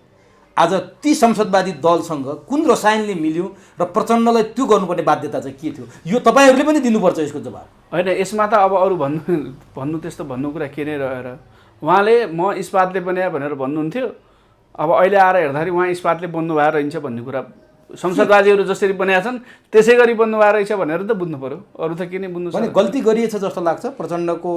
आज ती संसदवादी दलसँग कुन रसायनले मिल्यो र प्रचण्डलाई त्यो गर्नुपर्ने बाध्यता चाहिँ के थियो? यो तपाईँहरूले पनि दिनुपर्छ यसको जवाब। होइन, यसमा त अब अरू भन्नु त्यस्तो भन्नु कुरा के नै रहेर, उहाँले म इस्पातले बनाए भनेर भन्नुहुन्थ्यो, अब अहिले आएर हेर्दाखेरि उहाँ इस्पातले बन्नु भएर रहन्छ भन्ने कुरा, संसदवादीहरू जसरी बनाएका छन् त्यसै गरी बन्नु भएर रहेछ भनेर त बुझ्नु पर्यो, अरू त के नै बुझ्नु सक्छ? गल्ती गरिएछ जस्तो लाग्छ प्रचण्डको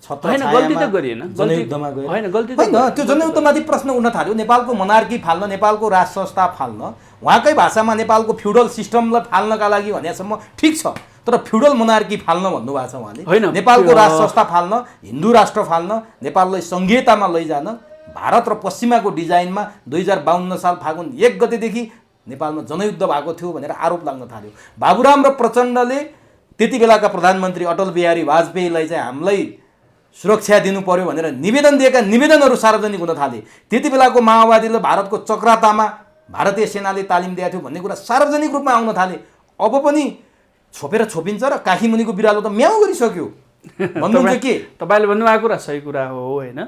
होइन, गल्ती त गरिएन, जनयुद्धमा गयो होइन, गल्ती होइन। त्यो जनयुद्धमाथि प्रश्न उठ्न थाल्यो, नेपालको मोनार्की फाल्न, नेपालको राज संस्था फाल्न, उहाँकै भाषामा नेपालको फ्युडल सिस्टमलाई फाल्नका लागि भनेसम्म ठिक छ, तर फ्युडल मोनार्की फाल्न भन्नुभएको छ उहाँले। नेपालको राज संस्था फाल्न, हिन्दू राष्ट्र फाल्न, नेपाललाई सङ्घीयतामा लैजान, भारत र पश्चिमाको डिजाइनमा 2052 साल फागुन 1 गतेदेखि नेपालमा जनयुद्ध भएको थियो भनेर आरोप लाग्न थाल्यो। बाबुराम र प्रचण्डले त्यति बेलाका प्रधानमन्त्री अटल बिहारी वाजपेयीलाई चाहिँ हामीलाई सुरक्षा दिनु पर्यो भनेर निवेदन दिएका निवेदनहरू सार्वजनिक हुन थाले। त्यति बेलाको माओवादीले भारतको चक्रातामा भारतीय सेनाले तालिम दिएको थियो भन्ने कुरा सार्वजनिक रूपमा आउन थाले। अब पनि छोपेर छोपिन्छ र काखी मुनिको बिरालो त म्याउ गरिसक्यो भन्नुहुन्छ के? तपाईँले भन्नुभएको कुरा सही कुरा हो होइन,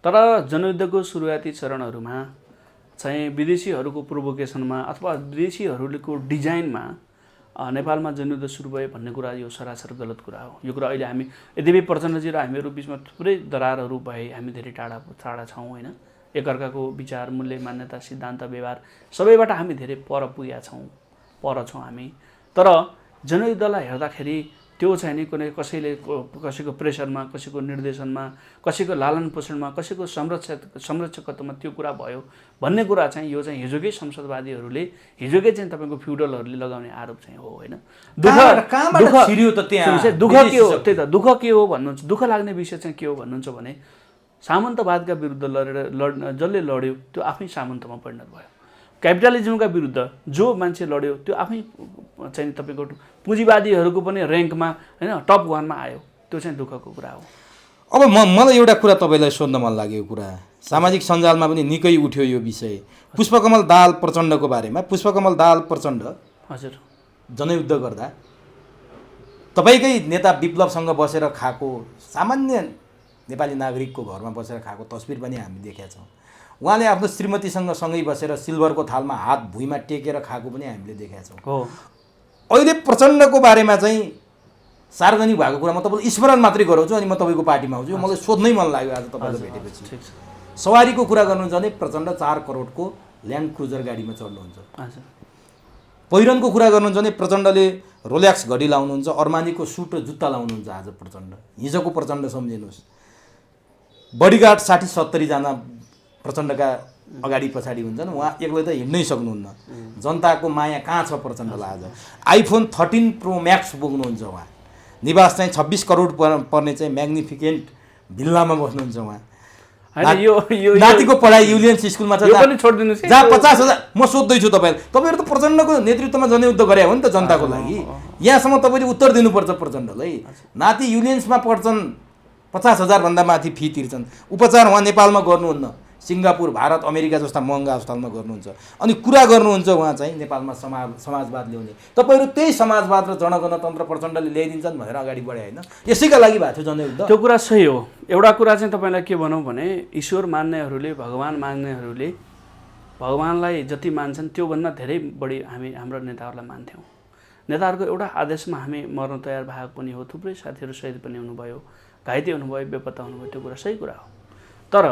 तर जनयुद्धको सुरुवाती चरणहरूमा चाहिँ विदेशीहरूको प्रोभोकेसनमा अथवा विदेशीहरूको डिजाइनमा नेपालमा जनयुद्ध सुरु भयो भन्ने कुरा यो सरासर गलत कुरा हो। यो कुरा अहिले हामी यद्यपि प्रचण्डजी र हामीहरू बिचमा थुप्रै दरारहरू भए, हामी धेरै टाढा छौँ होइन, एकअर्काको विचार, मूल्य, मान्यता, सिद्धान्त, व्यवहार सबैबाट हामी धेरै पर पुगेका छौँ हामी। तर जनयुद्धलाई हेर्दाखेरि त्यो चाहिँ नि कुनै कसैको प्रेसरमा, कसैको निर्देशनमा, कसैको लालन पोषणमा, कसैको संरक्षकत्वमा त्यो कुरा भयो भन्ने कुरा चाहिँ यो चाहिँ हिजोकै संसदवादीहरूले, हिजोकै चाहिँ तपाईँको फ्युडलहरूले लगाउने आरोप चाहिँ हो होइन। दुःख के हो? त्यही त दुःख के हो भन्नुहुन्छ, दुःख लाग्ने विषय चाहिँ के हो भन्नुहुन्छ भने सामन्तवादका विरुद्ध जसले लड्यो त्यो आफै सामन्तमा परिणत भयो। क्यापिटलिजमका विरुद्ध जो मान्छे लड्यो त्यो आफै चाहिँ तपाईँको पुँजीवादीहरूको पनि ऱ्याङ्कमा होइन टप 1मा आयो। त्यो चाहिँ दुःखको कुरा हो। अब मलाई एउटा कुरा तपाईँलाई सोध्न मन लागेको कुरा, सामाजिक सञ्जालमा पनि निकै उठ्यो यो विषय, पुष्पकमल दाहाल प्रचण्डको बारेमा। पुष्पकमल दाहाल प्रचण्ड हजुर जनयुद्ध गर्दा तपाईँकै नेता विप्लवसँग बसेर खाएको, सामान्य नेपाली नागरिकको घरमा बसेर खाएको तस्बिर पनि हामी देखेका छौँ। उहाँले आफ्नो श्रीमतीसँग सँगै बसेर सिल्भरको थालमा हात भुइँमा टेकेर खाएको पनि हामीले देखेका छौँ। अहिले प्रचण्डको बारेमा चाहिँ सार्वजनिक भएको कुरा म तपाईँलाई स्मरण मात्रै गराउँछु, अनि म तपाईँको पार्टीमा आउँछु। मलाई सोध्नै मन लाग्यो आज तपाईँलाई भेटेपछि। सवारीको कुरा गर्नुहुन्छ भने प्रचण्ड 4 करोडको ल्यान्ड क्रुजर गाडीमा चढ्नुहुन्छ। पहिरनको कुरा गर्नुहुन्छ भने प्रचण्डले रोल्याक्स घडी लाउनुहुन्छ, अर्मानीको सुट र जुत्ता लाउनुहुन्छ। आज प्रचण्ड, हिजोको प्रचण्ड सम्झिनुहोस्। बडीगार्ड 60-70 जना प्रचण्डका अगाडि पछाडि हुन्छन्, उहाँ एक्लै त हिँड्नै सक्नुहुन्न। जनताको माया कहाँ छ प्रचण्डलाई? आज आइफोन 13 प्रो म्याक्स बोक्नुहुन्छ उहाँ। निवास चाहिँ 26 करोड पर्ने चाहिँ म्याग्निफिकेन्ट भिल्लामा बस्नुहुन्छ उहाँ। नातिको पढाइ युलियन्स स्कुलमा छ, जहाँ 50,000। म सोध्दैछु तपाईँहरू त प्रचण्डको नेतृत्वमा जनयुद्ध गरे हो नि त जनताको लागि। यहाँसम्म तपाईँले उत्तर दिनुपर्छ प्रचण्डलाई। नाति युलियन्समा पढ्छन्, 50,000 भन्दा माथि फी तिर्छन्, उपचार उहाँ नेपालमा गर्नुहुन्न, सिङ्गापुर, भारत, अमेरिका जस्ता महँगा अस्पतालमा गर्नुहुन्छ। अनि कुरा गर्नुहुन्छ उहाँ चाहिँ नेपालमा समाजवाद ल्याउने। तपाईँहरू त्यही समाजवाद र जनगणतन्त्र प्रचण्डले ल्याइदिन्छन् भनेर अगाडि बढे होइन? यसैका लागि भएको थियो जनयुद्ध। त्यो कुरा सही हो। एउटा कुरा चाहिँ तपाईँलाई के भनौँ भने ईश्वर मान्नेहरूले, भगवान मान्नेहरूले भगवानलाई जति मान्छन् त्योभन्दा धेरै बढी हाम्रो नेताहरूलाई मान्थ्यौँ। नेताहरूको एउटा आदेशमा हामी मर्न तयार भएको पनि हो। थुप्रै साथीहरू शहीद पनि हुनुभयो, घाइते हुनुभयो, बेपत्ता हुनुभयो। त्यो कुरा सही कुरा हो। तर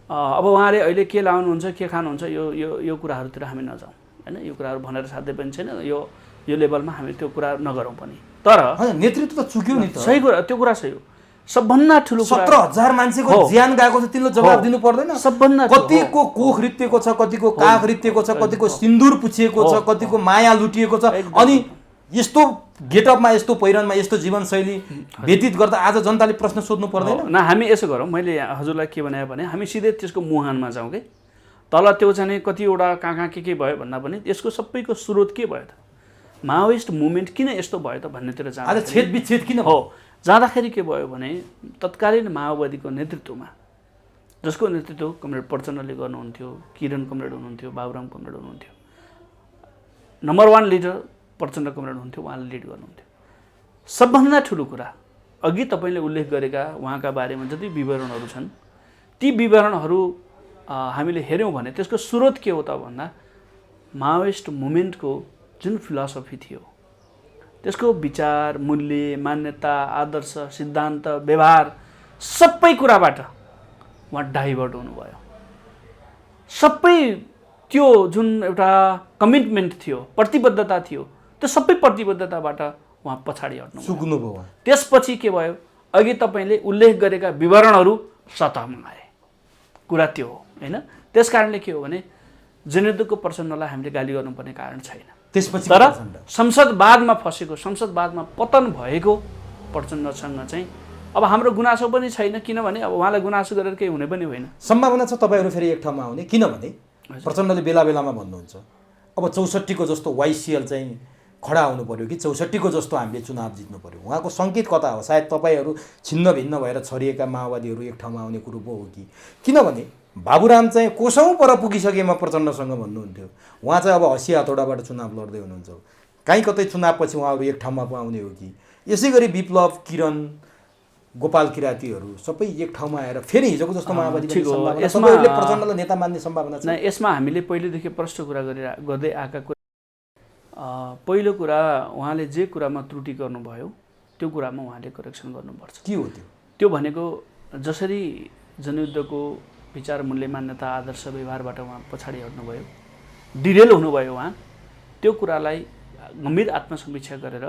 अब उहाँले अहिले के लाउनुहुन्छ, के खानुहुन्छ, यो कुराहरूतिर हामी नजाउँ होइन। यो कुराहरू भनेर साध्य पनि छैन। यो लेभलमा हामी त्यो कुरा नगरौँ पनि। तर नेतृत्व त चुक्यो नि त। सही कुरा, त्यो कुरा सही हो। सबभन्दा ठुलो 17,000 मान्छेको ज्यान गएको छ, तिनले जवाब दिनु पर्दैन? सबभन्दा कतिको कोख रित्तेको छ, कतिको काख रित्तेको छ, कतिको सिन्दुर पुछिएको छ, कतिको माया लुटिएको छ। अनि यस्तो गेटअपमा, यस्तो पहिरनमा, यस्तो जीवनशैली व्यतीत गर्दा आज जनताले प्रश्न सोध्नु पर्दैन? न, हामी यसो गरौँ। मैले हजुरलाई के भने हामी सिधै त्यसको मुहानमा जाउँ कि तल त्यो चाहिँ कतिवटा कहाँ के भयो भन्दा पनि यसको सबैको स्रोत के भयो त, माओइस्ट मुभमेन्ट किन यस्तो भयो त भन्नेतिर जाँदा आज छेदविच्छेद किन हो जाँदाखेरि के भयो भने तत्कालीन माओवादीको नेतृत्वमा, जसको नेतृत्व कमरेड प्रचण्डले गर्नुहुन्थ्यो, किरण कमरेड हुनुहुन्थ्यो, बाबुराम कमरेड हुनुहुन्थ्यो, नम्बर 1 लिडर प्रचण्ड कमरेड हुनुहुन्थ्यो, उहाँले लिड गर्नुहुन्थ्यो। सबभन्दा ठुलो कुरा अघि तपाईँले उल्लेख गरेका उहाँका बारेमा जति विवरणहरू छन्, ती विवरणहरू हामीले हेऱ्यौँ भने त्यसको स्रोत के हो त भन्दा माओइस्ट मुभमेन्टको जुन फिलोसफी थियो, त्यसको विचार, मूल्य, मान्यता, आदर्श, सिद्धान्त, व्यवहार सबै कुराबाट उहाँ डाइभर्ट हुनुभयो। सबै त्यो जुन एउटा कमिटमेन्ट थियो, प्रतिबद्धता थियो, त्यो सबै प्रतिबद्धताबाट उहाँ पछाडि हट्नु सुक्नुभयो। त्यसपछि के भयो, अघि तपाईँले उल्लेख गरेका विवरणहरू सतहमा आए। कुरा त्यो हो होइन। त्यस कारणले के हो भने जनयुद्धको प्रचण्डलाई हामीले गाली गर्नुपर्ने कारण छैन। त्यसपछि तर संसदवादमा फसेको, संसदवादमा पतन भएको प्रचण्डसँग चाहिँ अब हाम्रो गुनासो पनि छैन, किनभने अब उहाँलाई गुनासो गरेर केही हुने पनि होइन। सम्भावना छ तपाईँहरू फेरि एक ठाउँमा आउने, किनभने प्रचण्डले बेला बेलामा भन्नुहुन्छ अब 64को जस्तो वाइसिएल चाहिँ खडा हुनु पर्यो कि 64को जस्तो हामीले चुनाव जित्नु पर्यो। उहाँको सङ्केत कता हो? सायद तपाईँहरू छिन्न भिन्न भएर छरिएका माओवादीहरू एक ठाउँमा आउने कुरो पो हो कि? किनभने बाबुराम चाहिँ कोसौँ पर पुगिसकेमा प्रचण्डसँग भन्नुहुन्थ्यो, उहाँ चाहिँ अब हँसी हतौडाबाट चुनाव लड्दै हुनुहुन्छ। कहीँ कतै चुनावपछि उहाँहरू एक ठाउँमा पो आउने हो कि? यसै गरी विप्लव, किरण, गोपाल किरातीहरू सबै एक ठाउँमा आएर फेरि हिजोको जस्तो माओवादी प्रचण्डलाई नेता मान्ने सम्भावना छ? यसमा हामीले पहिलेदेखि प्रष्ट कुरा गर्दै आएका कुरा, पहिलो कुरा उहाँले जे कुरामा त्रुटि गर्नुभयो त्यो कुरामा उहाँले करेक्सन गर्नुपर्छ। के हो त्यो? त्यो भनेको जसरी जनयुद्धको विचार, मूल्य, मान्यता, आदर्श, व्यवहारबाट उहाँ पछाडि हट्नुभयो, डिरेल हुनुभयो उहाँ, त्यो कुरालाई गम्भीर आत्मसमीक्षा गरेर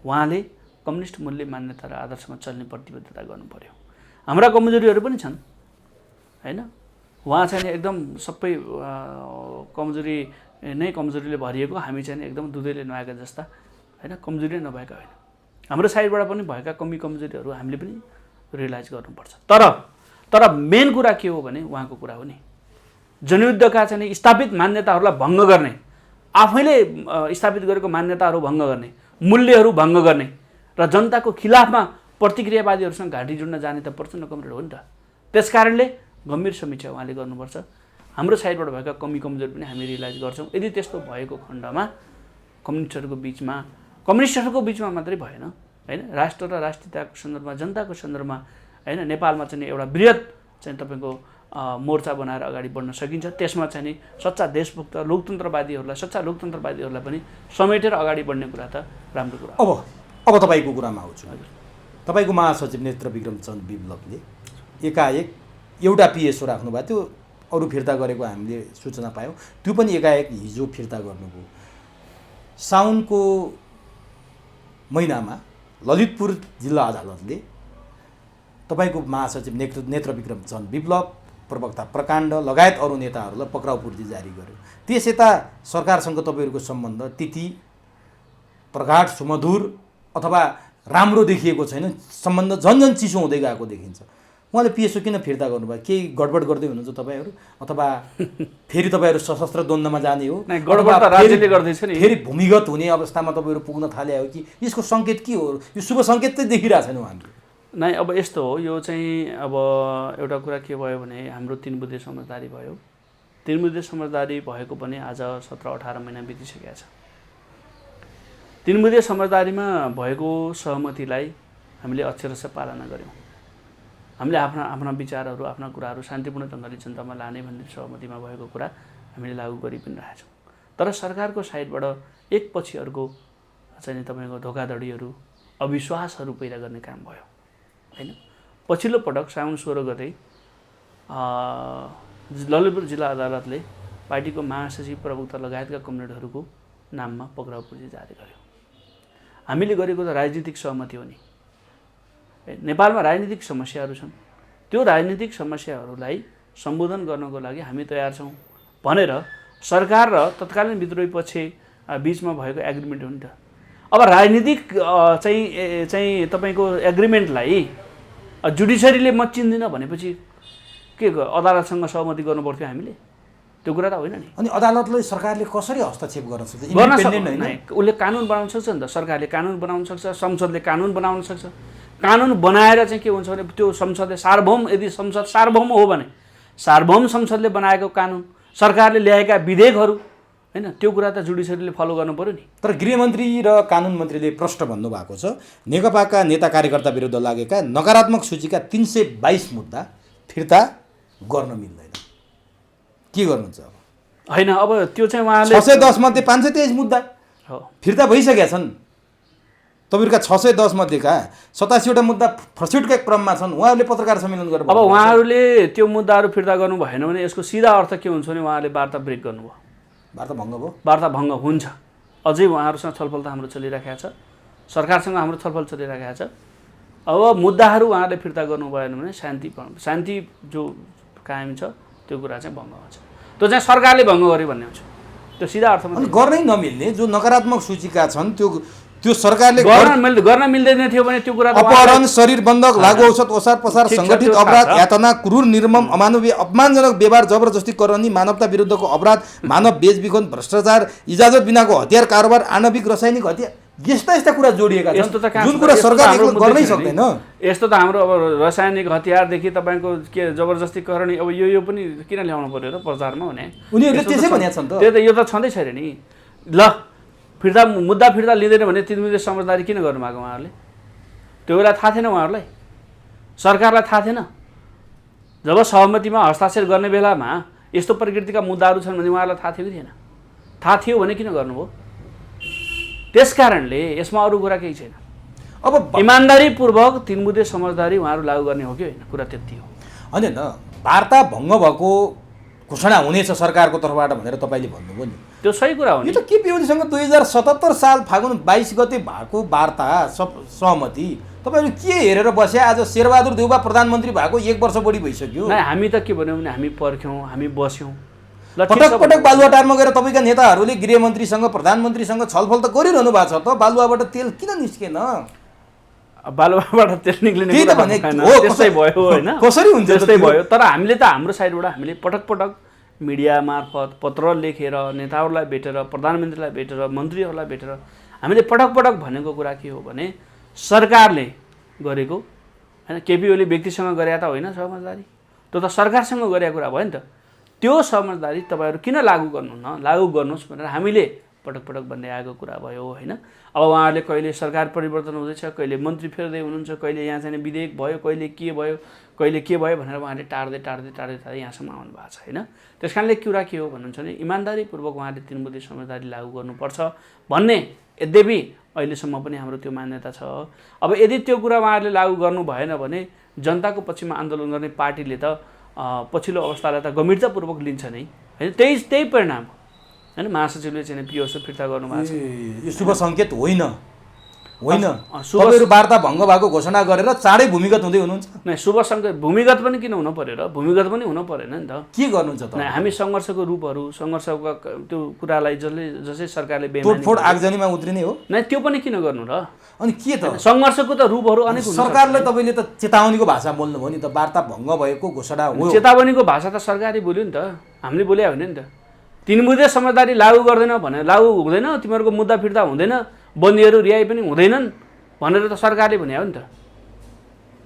उहाँले कम्युनिस्ट मूल्य, मान्यता र आदर्शमा चल्ने प्रतिबद्धता गर्नु पर्यो। हाम्रा कमजोरीहरू पनि छन् होइन। उहाँ चाहिँ एकदम सबै कमजोरी नै कमजोरीले भरिएको, हामी चाहिँ एकदम दुधैले नुहाएका जस्ता होइन, कमजोरी नभएका होइन। हाम्रो साइडबाट पनि भएका कमजोरीहरू हामीले पनि रियलाइज गर्नुपर्छ। तर मेन कुरा के हो भने उहाँको कुरा हो नि, जनयुद्धका चाहिँ स्थापित मान्यताहरूलाई भङ्ग गर्ने, आफैले स्थापित गरेको मान्यताहरू भङ्ग गर्ने, मूल्यहरू भङ्ग गर्ने र जनताको खिलाफमा प्रतिक्रियावादीहरूसँग घाँटी जोड्न जाने त प्रचण्ड कमरेड हो नि त। त्यसकारणले गम्भीर समीक्षा उहाँले गर्नुपर्छ। हाम्रो साइडबाट भएका कमजोरी पनि हामी रियलाइज गर्छौँ। यदि त्यस्तो भएको खण्डमा कम्युनिस्टहरूको बिचमा मात्रै भएन होइन, राष्ट्र र राष्ट्रियताको सन्दर्भमा, जनताको सन्दर्भमा होइन, नेपालमा चाहिँ एउटा बृहत चाहिँ तपाईँको मोर्चा बनाएर अगाडि बढ्न सकिन्छ। त्यसमा चाहिँ नि सच्चा देशभक्त लोकतन्त्रवादीहरूलाई पनि समेटेर अगाडि बढ्ने कुरा त राम्रो कुरा। अब तपाईँको कुरामा आउँछु। तपाईँको महासचिव नेत्रविक्रम चन्द विप्लवले एकाएक एउटा पिएसओ राख्नु भएको थियो, अरू फिर्ता गरेको हामीले सूचना पायौँ। त्यो पनि एकाएक हिजो फिर्ता गर्नुभयो। साउनको महिनामा ललितपुर जिल्ला अदालतले तपाईँको महासचिव नेत्रविक्रम चन्द विप्लव, प्रवक्ता प्रकाण्ड लगायत अरू नेताहरूलाई पक्राउ पूर्ति जारी गर्यो। त्यस यता सरकारसँग तपाईँहरूको सम्बन्ध त्यति प्रगाढ, सुमधुर अथवा राम्रो देखिएको छैन। सम्बन्ध झन्झन चिसो हुँदै गएको देखिन्छ। उहाँले पिएसओ किन फिर्ता गर्नुभयो? केही गडबड गर्दै हुनुहुन्छ तपाईँहरू, अथवा फेरि तपाईँहरू सशस्त्र द्वन्द्वमा जाने हो? गडबड त राज्यले गर्दैछ नि। फेरि भूमिगत हुने अवस्थामा तपाईँहरू पुग्न थाले हो कि? यसको सङ्केत के हो? यो शुभ सङ्केत चाहिँ देखिरहेको छैन हामीले। नै अब यस्तो हो, यो चाहिँ अब एउटा कुरा के भयो भने हाम्रो 3 बुँदे समझदारी भयो। 3 बुँदे समझदारी भएको पनि आज 17-18 महिना बितिसकेको छ। 3 बुँदे समझदारीमा भएको सहमतिलाई हामीले अक्षरशः पालना गर्यौँ। हामीले आफ्ना विचारहरू, आफ्ना कुराहरू शान्तिपूर्ण ढङ्गले जनतामा लाने भन्ने सहमतिमा भएको कुरा हामीले लागू गरि पनि रहेछौँ। तर सरकारको साइडबाट एकपछि अर्को चाहिँ तपाईँको धोकाधडीहरू, अविश्वासहरू पैदा गर्ने काम भयो हैन। पछिल्लो पटक साउन 16 गते ललितपुर जिल्ला अदालतले पार्टीको महासचिव, प्रवक्ता लगायतका कमरेडहरूको नाममा पक्राउ पूर्जी जारी गर्यो। हामीले गरेको त राजनीतिक सहमति हो नि। नेपालमा राजनीतिक समस्याहरू छन्, त्यो राजनीतिक समस्याहरूलाई सम्बोधन गर्नको लागि हामी तयार छौँ भनेर सरकार र तत्कालीन विद्रोही पक्ष बीचमा भएको एग्रिमेन्ट हो नि त। अब राजनीतिक चाहिँ तपाईँको एग्रिमेन्टलाई जुडिसियरीले म चिन्दिनँ भनेपछि के अदालतसँग सहमति गर्नु पर्थ्यो हामीले? त्यो कुरा त होइन नि। अनि अदालतले सरकारले कसरी हस्तक्षेप गर्न सक्छ? उसले कानुन बनाउन सक्छ नि त। सरकारले कानुन बनाउन सक्छ, संसदले कानुन बनाउन सक्छ। कानुन बनाएर चाहिँ के हुन्छ भने त्यो संसदले सार्वभौम, यदि संसद सार्वभौम हो भने सार्वभौम संसदले बनाएको कानुन, सरकारले ल्याएका विधेयकहरू हैन, त्यो कुरा त जुडिसियरीले फलो गर्नु पर्यो नि। तर गृहमन्त्री र कानुन मन्त्रीले प्रश्न भन्नुभएको छ, नेकपाका नेता कार्यकर्ता विरुद्ध लागेका नकारात्मक सूचीका 322 मुद्दा फिर्ता गर्न मिल्दैन। के गर्नुहुन्छ अब? हैन, अब त्यो चाहिँ उहाँले 610 मध्ये 523 मुद्दा हो फिर्ता भइसकेका छन्। तपाईँहरूका 610 मध्येका 87वटा मुद्दा प्रस्युटका क्रममा छन्। उहाँहरूले पत्रकार सम्मेलन गरेर अब उहाँहरूले त्यो मुद्दाहरू फिर्ता गर्नु भएन भने यसको सिधा अर्थ के हुन्छ भने उहाँहरूले वार्ता ब्रेक गर्नुभयो। वार्ता भङ्ग भयो। वार्ता भङ्ग हुन्छ। अझै उहाँहरूसँग छलफल त हाम्रो चलिरहेको छ, सरकारसँग हाम्रो छलफल चलिरहेको छ। अब मुद्दाहरू उहाँहरूले फिर्ता गर्नु भएन भने शान्ति जो कायम छ त्यो कुरा चाहिँ भङ्ग हुन्छ। त्यो चाहिँ सरकारले भङ्ग गर्यो भन्ने हुन्छ। त्यो सिधा अर्थमा गर्नै नमिल्ने जो नकारात्मक सूचीका छन् त्यो सरकारले गर्न मिल्दैन थियो भने त्यो कुरा अपहरण, शरीर बन्धक, लागु औषध, ओसार पसार, सङ्गठित अपराध, यातना, क्रूर, निर्मम, अमानवीय, अपमानजनक व्यवहार, जबरजस्ती करनी, मानवता विरुद्धको अपराध, मानव बेचबिखन, भ्रष्टाचार, इजाजत बिनाको हतियार कारोबार, आणविक रासायनिक हतियार, यस्ता कुरा जोडिएका छन् जुन कुरा सरकारले गर्नै सक्दैन। यस्तो त हाम्रो अब रासायनिक हतियारदेखि तपाईँको के जबरजस्ती करनी, अब यो पनि किन ल्याउनु पर्यो र प्रचारमा भने? उनीहरूले त्यसै भनेका छन् त। त्यो त यो त छँदै छैन नि। ल मुद्दा फिर्ता लिँदैन भने 3 बुँदे समझदारी किन गर्नुभएको उहाँहरूले? त्यो बेला थाहा थिएन उहाँहरूलाई? सरकारलाई थाहा थिएन? जब सहमतिमा हस्ताक्षर गर्ने बेलामा यस्तो प्रकृतिका मुद्दाहरू छन् भने उहाँहरूलाई थाहा थियो कि थिएन? थाहा थियो भने किन गर्नुभयो? त्यस कारणले यसमा अरू कुरा केही छैन। अब इमान्दारीपूर्वक 3 बुँदे समझदारी उहाँहरू लागू गर्ने हो कि होइन? कुरा त्यति हो। होइन, वार्ता भङ्ग भएको घोषणा हुनेछ सरकारको तर्फबाट भनेर तपाईँले भन्नुभयो नि, त्यो सही कुरा हो नि। यो त केपी ओलीसँग 2077 साल फागुन 22 गते भएको वार्ता सहमति तपाईँहरू के हेरेर बसे? आज शेरबहादुर देउबा प्रधानमन्त्री भएको 1 वर्ष बढी भइसक्यो। नै हामी त के भन्यौँ भने हामी पर्ख्यौँ, हामी बस्यौँ। पटक पटक बालुवाटारमा गएर तपाईँका नेताहरूले गृहमन्त्रीसँग, प्रधानमन्त्रीसँग छलफल त गरिरहनु भएको छ त। बालुवाबाट तेल किन निस्केन? बालुवाबाट तेल निक्लिने कुरा त्यस्तै भयो होइन, कसरी हुन्छ त्यस्तै भयो। तर हामीले त हाम्रो साइडबाट हामीले पटक पटक मिडिया मार्फत, पत्र लेखेर, नेताहरूलाई भेटेर, प्रधानमन्त्रीलाई भेटेर, मन्त्रीहरूलाई भेटेर हामीले पटक पटक भनेको कुरा के हो भने सरकारले गरेको होइन, केपी ओली व्यक्तिसँग गरेका त होइन समझदारी, त्यो त सरकारसँग गरेको कुरा भयो नि त। त्यो समझदारी तपाईँहरू किन लागू गर्नुहुन्न? लागू गर्नुहोस् भनेर हामीले पटक पटक भन्दै आएको कुरा भयो होइन। अब उहाँहरूले कहिले सरकार परिवर्तन हुँदैछ, कहिले मन्त्री फेर्दै हुनुहुन्छ, कहिले यहाँ चाहिँ विधेयक भयो, कहिले के भयो भनेर उहाँले टार्दै यहाँसम्म आउनु भएको छ होइन। त्यस कारणले कुरा के हो भन्नुहुन्छ भने इमान्दारीपूर्वक उहाँले 3 बुँदे समझदारी लागू गर्नुपर्छ भन्ने यद्यपि अहिलेसम्म पनि हाम्रो त्यो मान्यता छ। अब यदि त्यो कुरा उहाँहरूले लागू गर्नु भएन भने जनताको पक्षमा आन्दोलन गर्ने पार्टीले त पछिल्लो अवस्थालाई त गम्भीरतापूर्वक लिन्छ नै होइन। त्यही परिणाम होइन महासचिवले चाहिँ पिओस फिर्ता गर्नुभएको छ। यो शुभ सङ्केत होइन। तपाईँहरू वार्ता भङ्ग भएको घोषणा गरेर चाँडै भूमिगत हुँदै हुनुहुन्छ। नै शुभ सङ्केत भूमिगत पनि किन हुनु पर्यो र? भूमिगत पनि हुनु परेन नि त। के गर्नुहुन्छ त? हामी सङ्घर्षको रूपहरू, सङ्घर्षका त्यो कुरालाई जसै सरकारले तोडफोड आगजनीमा उत्रिने हो नै, त्यो पनि किन गर्नु र? अनि के त सङ्घर्षको त रूपहरू अनेक हुन्छ। सरकारलाई तपाईँले त चेतावनीको भाषा बोल्नुभयो नि त। वार्ता भङ्ग भएको घोषणा हो। चेतावनीको भाषा त सरकारले बोल्यो नि त, हामीले बोले होइन नि त। 3 बुँदे समझदारी लागू गर्दैन भने लागू हुँदैन, तिमीहरूको मुद्दा फिर्ता हुँदैन, बन्दीहरू रिहाई पनि हुँदैनन् भनेर त सरकारले भने हो नि त।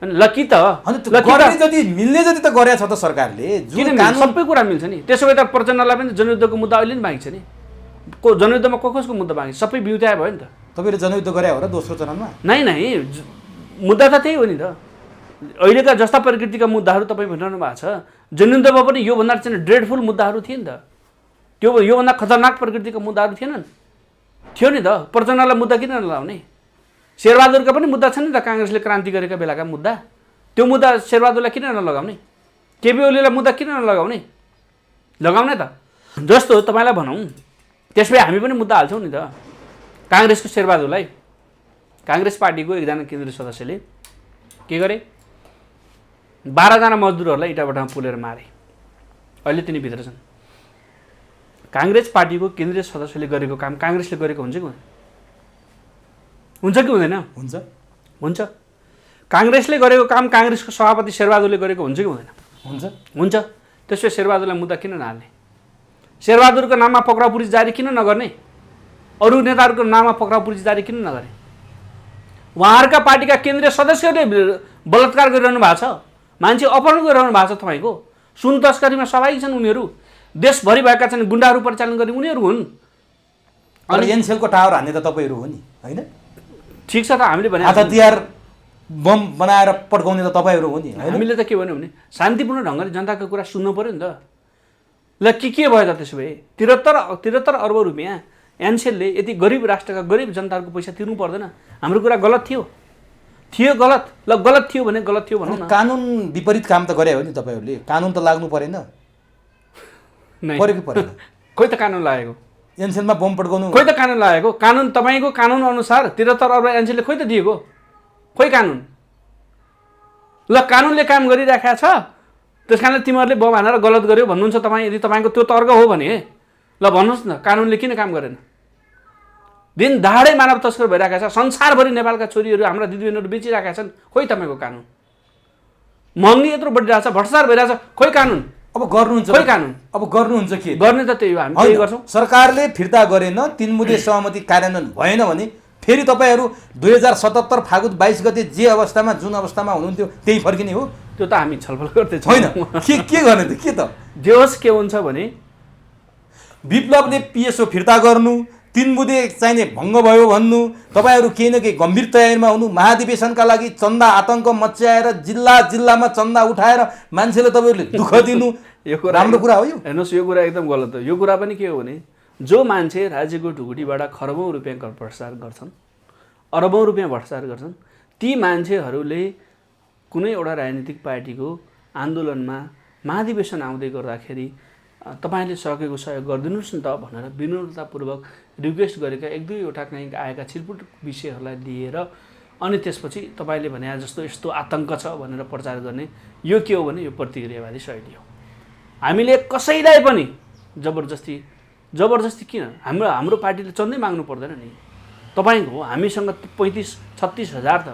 होइन ल कि त अनि त्यो गर्ने जति मिल्ने जति त गरेछ त सरकारले किन सबै कुरा मिल्छ नि। त्यसो भए त प्रचण्डलाई पनि जनयुद्धको मुद्दा अहिले नि बाँकी छ नि। जनयुद्धमा कसको मुद्दा बाँकी सबै बिउत्याए भयो नि त। तपाईँले जनयुद्ध गरे हो र दोस्रो चरणमा? नै मुद्दा त त्यही हो नि त। अहिलेका जस्ता प्रकृतिका मुद्दाहरू तपाईँ भनिरहनु भएको छ, जनयुद्धमा पनि योभन्दा चाहिँ ड्रेडफुल मुद्दाहरू थिए नि त। त्यो योभन्दा खतरनाक प्रकृतिका मुद्दाहरू थिएनन्? थियो नि त। प्रचण्डलाई मुद्दा किन नलाउने? शेरबहादुरका पनि मुद्दा छ नि त, काङ्ग्रेसले क्रान्ति गरेका बेलाका मुद्दा। त्यो मुद्दा शेरबहादुरलाई किन नलगाउने? केपी ओलीलाई मुद्दा किन नलगाउने? लगाउने त। जस्तो तपाईँलाई भनौँ, त्यसपछि हामी पनि मुद्दा हाल्छौँ नि त। काङ्ग्रेसको शेरबहादुरलाई काङ्ग्रेस पार्टीको एकजना केन्द्रीय सदस्यले के गरे? 12 जना मजदुरहरूलाई इटाभट्टामा पुलेर मारे। अहिले तिनी भित्र छन्। काङ्ग्रेस पार्टीको केन्द्रीय सदस्यले गरेको काम काङ्ग्रेसले गरेको हुन्छ कि हुन्छ कि हुँदैन? हुन्छ हुन्छ। काङ्ग्रेसले गरेको काम काङ्ग्रेसको सभापति शेरबहादुरले गरेको हुन्छ कि हुँदैन? हुन्छ हुन्छ। त्यसपछि शेरबहादुरलाई मुद्दा किन नहाल्ने? शेरबहादुरको नाममा पक्राउ पुलिस जारी किन नगर्ने? अरू नेताहरूको नाममा पक्राउ पुलिस जारी किन नगर्ने? उहाँहरूका पार्टीका केन्द्रीय सदस्यहरूले बलात्कार गरिरहनु भएको छ, मान्छे अपहरण गरिरहनु भएको छ तपाईँको। सुन तस्करीमा सहभागी छन् उनीहरू। देशभरि भएका छन् गुन्डाहरू परिचालन गर्ने उनीहरू हुन्। अनि एनसेलको टावर हान्ने त तपाईँहरू हो नि, होइन? ठिक छ त, हामीले भने हतियार बम बनाएर पड्काउने त तपाईँहरू हो नि। हामीले त के भन्यो भने शान्तिपूर्ण ढङ्गले जनताको कुरा सुन्नु पऱ्यो नि त। ल के भयो त त्यसो भए? 73 अर्ब रुपियाँ एनसेलले यति गरिब राष्ट्रका गरिब जनताको पैसा तिर्नु पर्दैन? हाम्रो कुरा गलत थियो गलत। ल गलत थियो भने गलत थियो भनौँ न। कानुन विपरीत काम त गरे हो नि तपाईँहरूले। कानुन त लाग्नु परेन? पऱ्यो कि परेन? खोइ त कानुन लागेको? एनसेलमा बम पड्काउनु खोइ त कानुन लागेको? कानुन तपाईँको कानुन अनुसार 73 अर्ब एनसेलले खोइ त दिएको? खोइ कानुन? ल कानुनले काम गरिराखेको छ, त्यस कारणले तिमीहरूले बम हानेर गलत गर्यो भन्नुहुन्छ तपाईँ। यदि तपाईँको त्यो तर्क हो भने ल भन्नुहोस् न, कानुनले किन काम गरेन? दिन दहाडै मानव तस्कर भइरहेका छ। संसारभरि नेपालका छोरीहरू हाम्रा दिदीबहिनीहरू बेचिरहेका छन्। खोइ तपाईँको कानुन? महँगी यत्रो बढिरहेछ, भ्रष्टाचार भइरहेछ, खोइ कानुन? अब गर्नुहुन्छ? खोइ कानुन? अब गर्नुहुन्छ के? गर्ने त त्यही हो, हामी त्यही गर्छौँ। सरकारले फिर्ता गरेन, 3 मुदे सहमति कार्यान्वयन भएन भने फेरि तपाईँहरू 2077 फागुन 22 गते जे अवस्थामा जुन अवस्थामा हुनुहुन्थ्यो त्यही फर्किने हो? त्यो त हामी छलफल गर्दैछौँ। होइन, के गर्ने त? के त जे होस् के हुन्छ भने विप्लवले पिएसओ फिर्ता गर्नु, 3 मुदे चाहिने भङ्ग भयो भन्नु, तपाईँहरू केही न केही गम्भीर तयारीमा हुनु, महाधिवेशनका लागि चन्दा आतङ्क मच्याएर जिल्लामा चन्दा उठाएर मान्छेले तपाईँहरूले दुःख दिनु, यो कुरा राम्रो कुरा हो? यो हेर्नुहोस्, यो कुरा एकदम गलत हो। यो कुरा पनि के हो भने जो मान्छे राज्यको ढुकुटीबाट खरबौँ रुपियाँ भ्रष्टाचार गर्छन्, अरबौँ रुपियाँ भ्रष्टाचार गर्छन्, ती मान्छेहरूले कुनै एउटा राजनीतिक पार्टीको आन्दोलनमा महाधिवेशन आउँदै गर्दाखेरि तपाईँले सकेको सहयोग गरिदिनुहोस् न त भनेर विनम्रतापूर्वक रिक्वेस्ट गरेका 1-2वटा कहीँ आएका छिटपुट विषयहरूलाई लिएर अनि त्यसपछि तपाईँले भने जस्तो यस्तो आतङ्क छ भनेर प्रचार गर्ने, यो के हो भने यो प्रतिक्रियावादी शैली हो। हामीले कसैलाई पनि जबरजस्ती किन? हाम्रो पार्टीले चन्दै माग्नु पर्दैन नि। तपाईँको हामीसँग 35-36 हजार त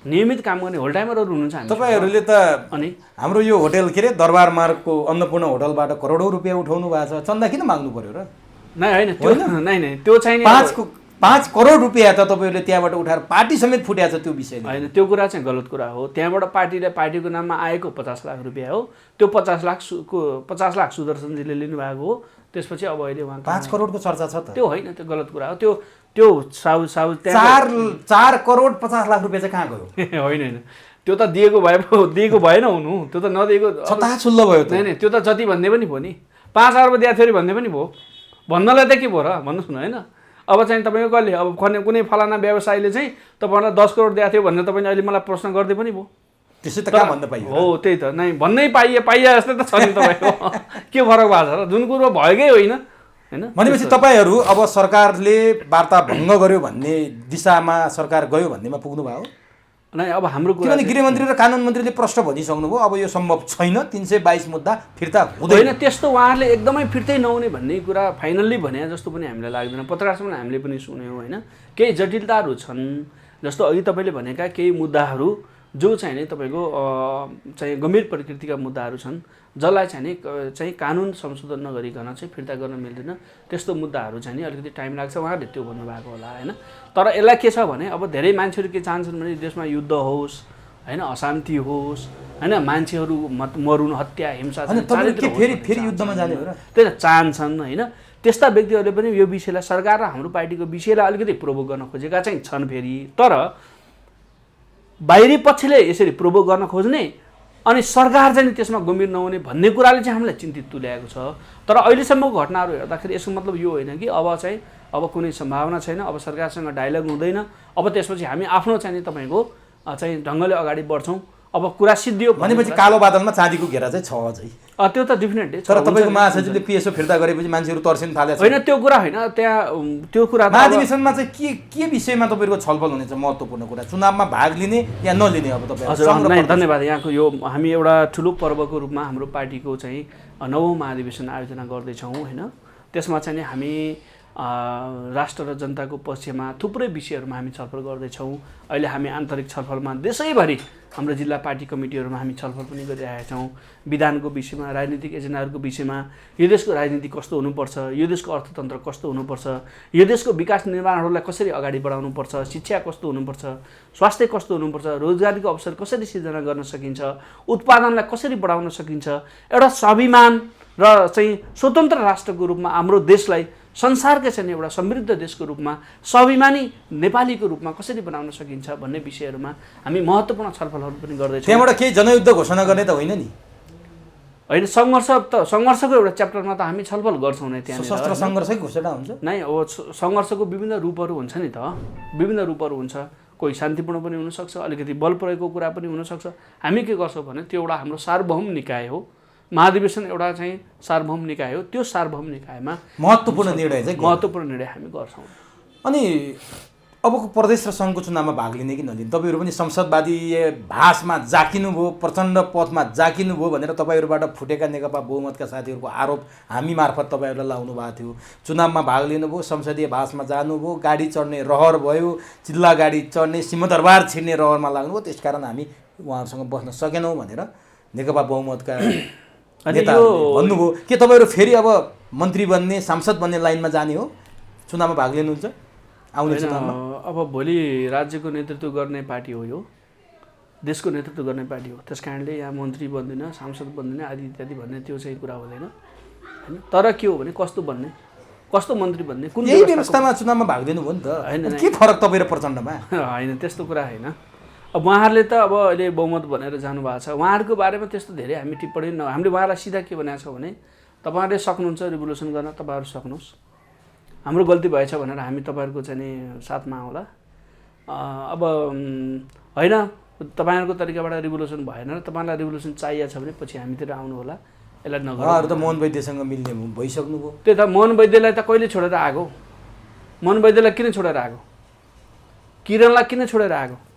नियमित काम गर्ने होल टाइमरहरू हुनुहुन्छ। तपाईँहरूले त अनि हाम्रो यो होटल के अरे दरबार मार्गको अन्नपूर्ण होटलबाट करोडौँ रुपियाँ उठाउनु भएको छ, चन्दा किन माग्नु पर्यो र? नै होइन, त्यो चाहिँ 5 करोड रुपियाँ त तपाईँहरूले त्यहाँबाट उठाएर पार्टी समेत फुट्याएको छ। त्यो विषय होइन, त्यो कुरा चाहिँ गलत कुरा हो। त्यहाँबाट पार्टीको नाममा आएको 50 लाख रुपियाँ हो। त्यो 50 लाख सुदर्शनजीले लिनुभएको हो। त्यसपछि अब अहिले उहाँ 5 करोडको चर्चा छ त? त्यो होइन, त्यो गलत कुरा हो। त्यो साउ 4 करोड 50 लाख रुपियाँ चाहिँ कहाँ गयो? होइन, त्यो त दिएको भएन हुनु, त्यो त नदिएको छताछुल्लो भयो त। नै त्यो त जति भन्ने पनि भयो नि, 5 अर्ब दिएको थियो भन्ने पनि भयो। भन्नलाई त के भयो र? भन्नुहोस् न। होइन, अब चाहिँ तपाईँको कहिले अब कुनै फलाना व्यवसायीले चाहिँ तपाईँलाई 10 करोड दिएको थियो भनेर तपाईँले अहिले मलाई प्रश्न गर्दै पनि भयो। त्यसै त कहाँ भन्न पाइयो? हो त्यही त, नै भन्नै पाइए जस्तै त छ नि तपाईँको। के फरक भएको छ र? जुन कुरो भएकै होइन। होइन भनेपछि तपाईँहरू अब सरकारले वार्ता भङ्ग गर्यो भन्ने दिशामा सरकार गयो भन्नेमा पुग्नु भयो? नै अब हाम्रो कुरा किनभने गृहमन्त्री र कानुन मन्त्रीले प्रश्न भनिसक्नुभयो अब यो सम्भव छैन, 322 मुद्दा फिर्ता हुँदैन। त्यस्तो उहाँहरूले एकदमै फिर्तै नहुने भन्ने कुरा फाइनल्ली भने जस्तो पनि हामीलाई लाग्दैन। पत्रकारसँग हामीले पनि सुन्यौँ। होइन, केही जटिलताहरू छन्। जस्तो अघि तपाईँले भनेका केही मुद्दाहरू जो चाहिँ नि तपाईँको चाहिँ गम्भीर प्रकृतिका मुद्दाहरू छन्, जसलाई चाहिँ कानुन संशोधन नगरिकन चाहिँ फिर्ता गर्न मिल्दैन। त्यस्तो मुद्दाहरू चाहिँ नि अलिकति टाइम लाग्छ, उहाँहरूले त्यो भन्नुभएको होला। होइन, तर यसलाई के छ भने अब धेरै मान्छेहरू के चाहन्छन् भने देशमा युद्ध होस्, होइन, अशान्ति होस्, होइन, मान्छेहरू मरुन, हत्या, हिंसा फेरि युद्धमा जाने हो र? त्यही त चाहन्छन् होइन। त्यस्ता व्यक्तिहरूले पनि यो विषयलाई, सरकार र हाम्रो पार्टीको विषयलाई अलिकति प्रोभोक गर्न खोजेका चाहिँ छन् फेरि। तर बाहिरी पक्षले यसरी प्रोभोक गर्न खोज्ने अनि सरकार चाहिँ त्यसमा गम्भीर नहुने भन्ने कुराले चाहिँ हामीलाई चिन्तित तुल्याएको छ। तर अहिलेसम्मको घटनाहरू हेर्दाखेरि यसको मतलब यो होइन कि अब कुनै सम्भावना छैन, अब सरकारसँग डायलग हुँदैन, अब त्यसपछि हामी आफ्नो चाहिँ तपाईँको चाहिँ ढङ्गले अगाडि बढ्छौँ, अब कुरा सिद्धियो भनेपछि कालो बादलमा चाँदीको घेरा चाहिँ छ अझै। त्यो त डिफिनेटली। तर तपाईँको महासचिवले पिएसओ फिर्ता गरेपछि मान्छेहरू तर्सिन थालेको छ। होइन, त्यो कुरा होइन, त्यहाँ त्यो कुरा महाधिवेशनमा चाहिँ के विषयमा तपाईँको छलफल हुनेछ? महत्त्वपूर्ण कुरा चुनावमा भाग लिने या नलिने? अब तपाईँ हजुर, धन्यवाद। यहाँको यो हामी एउटा ठुलो पर्वको रूपमा हाम्रो पार्टीको चाहिँ 9औं महाधिवेशन आयोजना गर्दैछौँ होइन। त्यसमा चाहिँ हामी राष्ट्र र जनताको पक्षमा थुप्रै विषयहरूमा हामी छलफल गर्दैछौँ। अहिले हामी आन्तरिक छलफलमा देशैभरि हाम्रो जिल्ला पार्टी कमिटीहरूमा हामी छलफल पनि गरिरहेका छौँ। विधानको विषयमा, राजनीतिक एजेन्डाहरूको विषयमा, यो देशको राजनीति कस्तो हुनुपर्छ, यो देशको अर्थतन्त्र कस्तो हुनुपर्छ, यो देशको विकास निर्माणहरूलाई कसरी अगाडि बढाउनुपर्छ, शिक्षा कस्तो हुनुपर्छ, स्वास्थ्य कस्तो हुनुपर्छ, रोजगारीको अवसर कसरी सिर्जना गर्न सकिन्छ, उत्पादनलाई कसरी बढाउन सकिन्छ, एउटा स्वाभिमान र चाहिँ स्वतन्त्र राष्ट्रको रूपमा हाम्रो देशलाई संसारकै चाहिँ एउटा समृद्ध देशको रूपमा, स्वाभिमानी नेपालीको रूपमा कसरी बनाउन सकिन्छ भन्ने विषयहरूमा हामी महत्त्वपूर्ण छलफलहरू पनि गर्दैछौँ। त्यहाँबाट केही जनयुद्ध घोषणा गर्ने त होइन नि? होइन, सङ्घर्षको एउटा च्याप्टरमा त हामी छलफल गर्छौँ नै। त्यहाँ सशस्त्र सङ्घर्षै घोषणा हुन्छ नै? अब सङ्घर्षको विभिन्न रूपहरू हुन्छ नि त, विभिन्न रूपहरू हुन्छ। कोही शान्तिपूर्ण पनि हुनसक्छ, अलिकति बल प्रयोगको कुरा पनि हुनसक्छ। हामी के गर्छौँ भने त्यो एउटा हाम्रो सार्वभौम निकाय हो, महाधिवेशन एउटा चाहिँ सार्वभौम निकाय हो। त्यो सार्वभौम निकायमा महत्त्वपूर्ण निर्णय हामी गर्छौँ। अनि अबको प्रदेश र सङ्घको चुनावमा भाग लिने कि नलिने? तपाईँहरू पनि संसदवादी भाषमा जाकिनुभयो, प्रचण्ड पथमा जाकिनुभयो भनेर तपाईँहरूबाट फुटेका नेकपा बहुमतका साथीहरूको आरोप हामी मार्फत तपाईँहरूलाई लाउनु भएको थियो। चुनावमा भाग लिनुभयो, संसदीय भाषमा जानुभयो, गाडी चढ्ने रहर भयो, चिल्ला गाडी चढ्ने, सिंहदरबार छिर्ने रहरमा लाग्नुभयो। त्यसकारण हामी उहाँहरूसँग बस्न सकेनौँ भनेर नेकपा बहुमतका नेताहरूले भन्नुभयो। के तपाईँहरू फेरि अब मन्त्री बन्ने, सांसद बन्ने लाइनमा जाने हो? चुनावमा भाग लिनुहुन्छ आउने चुनावमा? अब भोलि राज्यको नेतृत्व गर्ने पार्टी हो, यो देशको नेतृत्व गर्ने पार्टी हो। त्यस कारणले यहाँ मन्त्री बन्दैन, सांसद बन्दैन आदि इत्यादि भन्ने त्यो चाहिँ कुरा हुँदैन होइन। तर के हो भने कस्तो बन्ने, कस्तो मन्त्री बन्ने, कुन यही व्यवस्थामा चुनावमा भाग लिनुभयो नि त? होइन, के फरक तपाईँ र प्रचण्डमा? होइन, त्यस्तो कुरा होइन। अब उहाँहरूले त अब अहिले बहुमत भनेर जानुभएको छ। उहाँहरूको बारेमा त्यस्तो धेरै हामी टिप्पणी हामीले उहाँलाई सिधा के भनेको छ भने तपाईँहरूले सक्नुहुन्छ रिभोल्युसन गर्न, तपाईँहरू सक्नुहोस्, हाम्रो गल्ती भएछ भनेर हामी तपाईँहरूको चाहिँ साथमा आउँला। अब होइन, तपाईँहरूको तरिकाबाट रिभोल्युसन भएन र तपाईँलाई रिभोल्युसन चाहिएको छ भने पछि हामीतिर आउनु होला। यसलाई नगर्नु त मोहन वैद्यसँग मिल्ने भइसक्नुभयो। त्यही त मोहन वैद्यलाई त कहिले छोडेर आएको? मोहन वैद्यलाई किन छोडेर आएको? किरणलाई किन छोडेर आएको?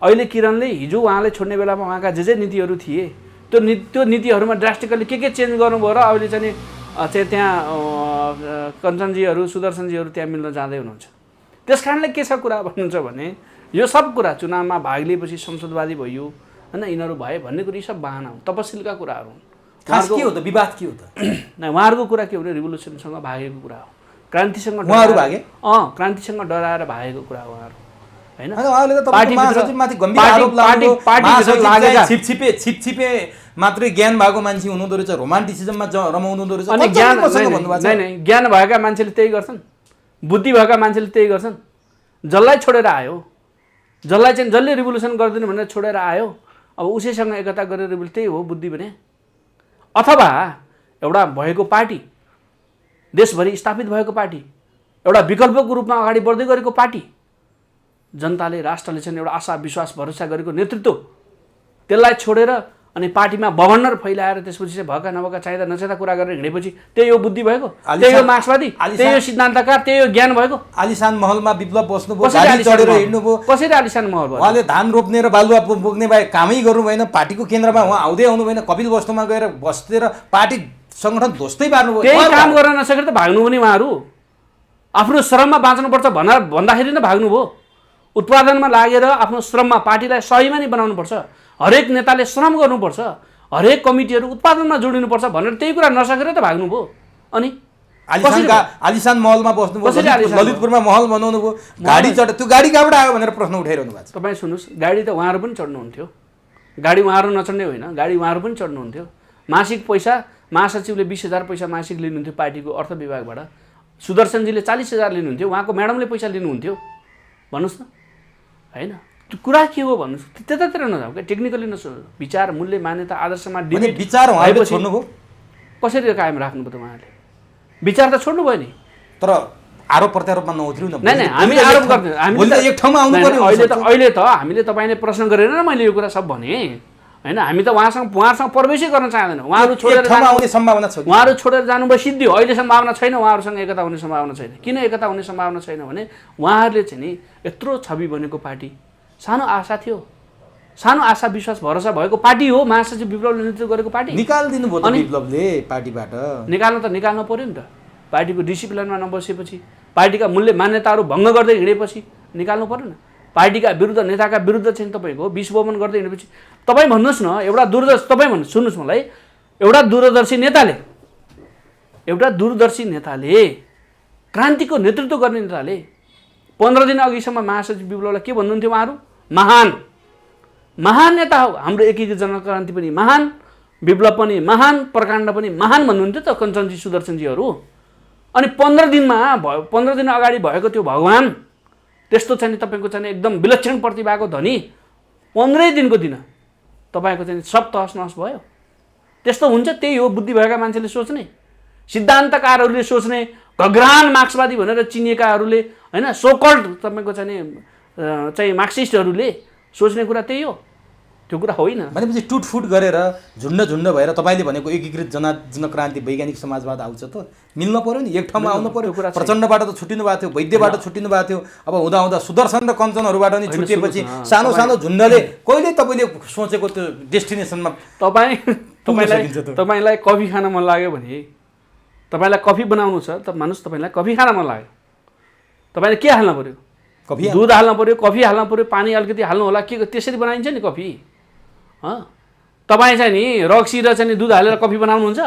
अहिले किरणले हिजो उहाँले छोड्ने बेलामा उहाँका जे नीतिहरू थिए त्यो नीतिहरूमा ड्रास्टिकली के चेन्ज गर्नुभयो र अहिले चाहिँ त्यहाँ कञ्चनजीहरू, सुदर्शनजीहरू त्यहाँ मिल्न जाँदै हुनुहुन्छ। त्यस कारणले के छ कुरा भन्नुहुन्छ भने यो सब कुरा चुनावमा भाग लिएपछि संसदवादी भइयो होइन, यिनीहरू भए भन्ने कुरा यी सब बाहना हुन्, तपसिलका कुराहरू हुन्। खास के हो त? विवाद के हो त? उहाँहरूको कुरा के हो भने रिभोल्युसनसँग भागेको कुरा हो, क्रान्तिसँग उहाँहरू भागे। क्रान्तिसँग डराएर भागेको कुरा हो उहाँहरू होइन। छिपछिपे मात्रै ज्ञान भएको मान्छे हुनुहुँदो रहेछ, रोमान्टिसिजममा रमाउनु हुँदो रहेछ। अनि ज्ञान भएका मान्छेले त्यही गर्छन्, बुद्धि भएका मान्छेले त्यही गर्छन्। जसलाई छोडेर आयो, जसले रिभोल्युसन गरिदिनु भनेर छोडेर आयो, अब उसैसँग एकता गरेर त्यही हो बुद्धि भने। अथवा एउटा भएको पार्टी, देशभरि स्थापित भएको पार्टी, एउटा विकल्पको रूपमा अगाडि बढ्दै गरेको पार्टी, जनताले, राष्ट्रले चाहिँ एउटा आशा विश्वास भरोसा गरेको नेतृत्व, त्यसलाई छोडेर अनि पार्टीमा बभन्डर फैलाएर त्यसपछि चाहिँ भएका नभएका चाहिँदा नचाहिँदा कुरा गरेर हिँडेपछि त्यही हो बुद्धि भएको, त्यही हो मार्क्सवादी, त्यही हो सिद्धान्तकार, त्यही हो ज्ञान भएको। आलिशान महलमा विप्लव बस्नुभयो, गाडी चढेर हिँड्नुभयो। कसरी आलिशान महल भयो? उहाँले धान रोप्ने र बालुवा बोक्ने बाहेक कामै गर्नु भएन। पार्टीको केन्द्रमा उहाँ आउँदै आउनु भएन, कपिल वस्तुमा गएर बसेर पार्टी सङ्गठन ध्वस्तै पार्नुभयो। त्यही काम गर्न नसकेर त भाग्नु पनि उहाँहरू आफ्नो श्रममा बाँच्नुपर्छ भन्दाखेरि नै भाग्नुभयो। उत्पादनमा लागेर आफ्नो श्रममा पार्टीलाई स्वाभिमानी बनाउनुपर्छ, हरेक नेताले श्रम गर्नुपर्छ, हरेक कमिटीहरू उत्पादनमा जोडिनुपर्छ भनेर त्यही कुरा नसकेर त भाग्नुभयो। अनि आलिशान महलमा बस्नुभयो, ललितपुरमा महल बनाउनु भयो, गाडी चढ, त्यो गाडी कहाँबाट आयो भनेर प्रश्न उठाइरहनु भएको छ। तपाईँ सुन्नुहोस्, गाडी त उहाँहरू पनि चढ्नुहुन्थ्यो, गाडी उहाँहरू नचढ्ने होइन, गाडी उहाँहरू पनि चढ्नुहुन्थ्यो। मासिक पैसा महासचिवले 20,000 पैसा मासिक लिनुहुन्थ्यो पार्टीको अर्थ विभागबाट, सुदर्शनजीले 40,000 लिनुहुन्थ्यो, उहाँको म्याडमले पैसा लिनुहुन्थ्यो। भन्नुहोस् न, होइन त्यो कुरा के हो भन्नुहोस्, त्यतातिर नजाऊ क्या, टेक्निकली नसोच्नु। विचार, मूल्य, मान्यता, आदर्शमा डिबेट विचार उहाँले छोड्नुभयो, कसरी कायम राख्नुभयो त उहाँले? विचार त छोड्नु भयो नि, तर आरोप प्रत्यारोपमा नउत्रिउ न। नै हामी आरोप गर्दैनौँ, हामी एक ठाउँमा आउनु पर्यो। अहिले त हामीले तपाईँले प्रश्न गरेर न मैले यो कुरा सब भने होइन। हामी त उहाँसँग प्रवेशै गर्न चाहँदैनौँ। उहाँहरू छोडेर आउने सम्भावना छ, उहाँहरू छोडेर जानुभयो सिद्धि। अहिले सम्भावना छैन, उहाँहरूसँग एकता हुने सम्भावना छैन। किन एकता हुने सम्भावना छैन भने उहाँहरूले चाहिँ नि यत्रो छवि बनेको पार्टी, सानो आशा थियो, सानो आशा विश्वास भरोसा भएको पार्टी हो, महासचिव विप्लवले नेतृत्व गरेको पार्टी। निकालिदिनु भयो त विप्लवले पार्टीबाट। निकाल्नु पर्यो नि त। पार्टीको डिसिप्लिनमा नबसेपछि, पार्टीका मूल्य मान्यताहरू भङ्ग गर्दै हिँडेपछि निकाल्नु पर्यो न। पार्टीका विरुद्ध, नेताका विरुद्ध चाहिँ तपाईँको विषबोधन गर्दै हिँडेपछि तपाईँ भन्नुहोस् न, एउटा दूरदर्शी, तपाईँ भन्नु सुन्नुहोस् मलाई, एउटा दूरदर्शी नेताले क्रान्तिको नेतृत्व गर्ने नेताले 15 दिन अघिसम्म महासचिव विप्लवलाई के भन्नुहुन्थ्यो? उहाँहरू महान नेता हो, हाम्रो एकीकृत जनक्रान्ति पनि महान, विप्लव पनि महान, प्रकाण्ड पनि महान भन्नुहुन्थ्यो त कञ्चनजी, सुदर्शनजीहरू। अनि 15 दिन अगाडि भएको त्यो भगवान्, त्यस्तो चाहिँ तपाईँको चाहिँ एकदम विलक्षण प्रतिभाको धनी 15 दिनको दिन तपाईँको चाहिँ सब तहस नहस भयो। त्यस्तो हुन्छ, त्यही हो बुद्धि भएका मान्छेले सोच्ने, सिद्धान्तकारहरूले सोच्ने, घग्रान मार्क्सवादी भनेर चिनिएकाहरूले होइन, सोकल्ड तपाईँको चाहिँ मार्क्सिस्टहरूले सोच्ने कुरा त्यही हो। त्यो कुरा होइन। भनेपछि टुटफुट गरेर झुन्ड भएर तपाईँले भनेको एकीकृत जनक्रान्ति वैज्ञानिक समाजवाद आउँछ त? मिल्न पर्यो नि, एक ठाउँमा आउनु पर्यो। प्रचण्डबाट त छुट्टिनु भएको थियो, वैद्यबाट छुट्टिनु भएको थियो, अब हुँदा सुदर्शन र कञ्चनहरूबाट नि छुटिएपछि सानो झुन्डले कहिले तपाईँले सोचेको त्यो डेस्टिनेसनमा तपाईँलाई कफी खान मन लाग्यो भने, तपाईँलाई कफी बनाउनु छ त मानुस्, तपाईँलाई कफी खान मन लाग्यो, तपाईँले के हाल्नु पर्यो? दुध हाल्नु पर्यो, कफी हाल्नु पर्यो, पानी अलिकति हाल्नु होला, के त्यसरी बनाइन्छ नि कफी। तपाईँ चाहिँ नि रक्सी र चाहिँ दुध हालेर कफी बनाउनुहुन्छ?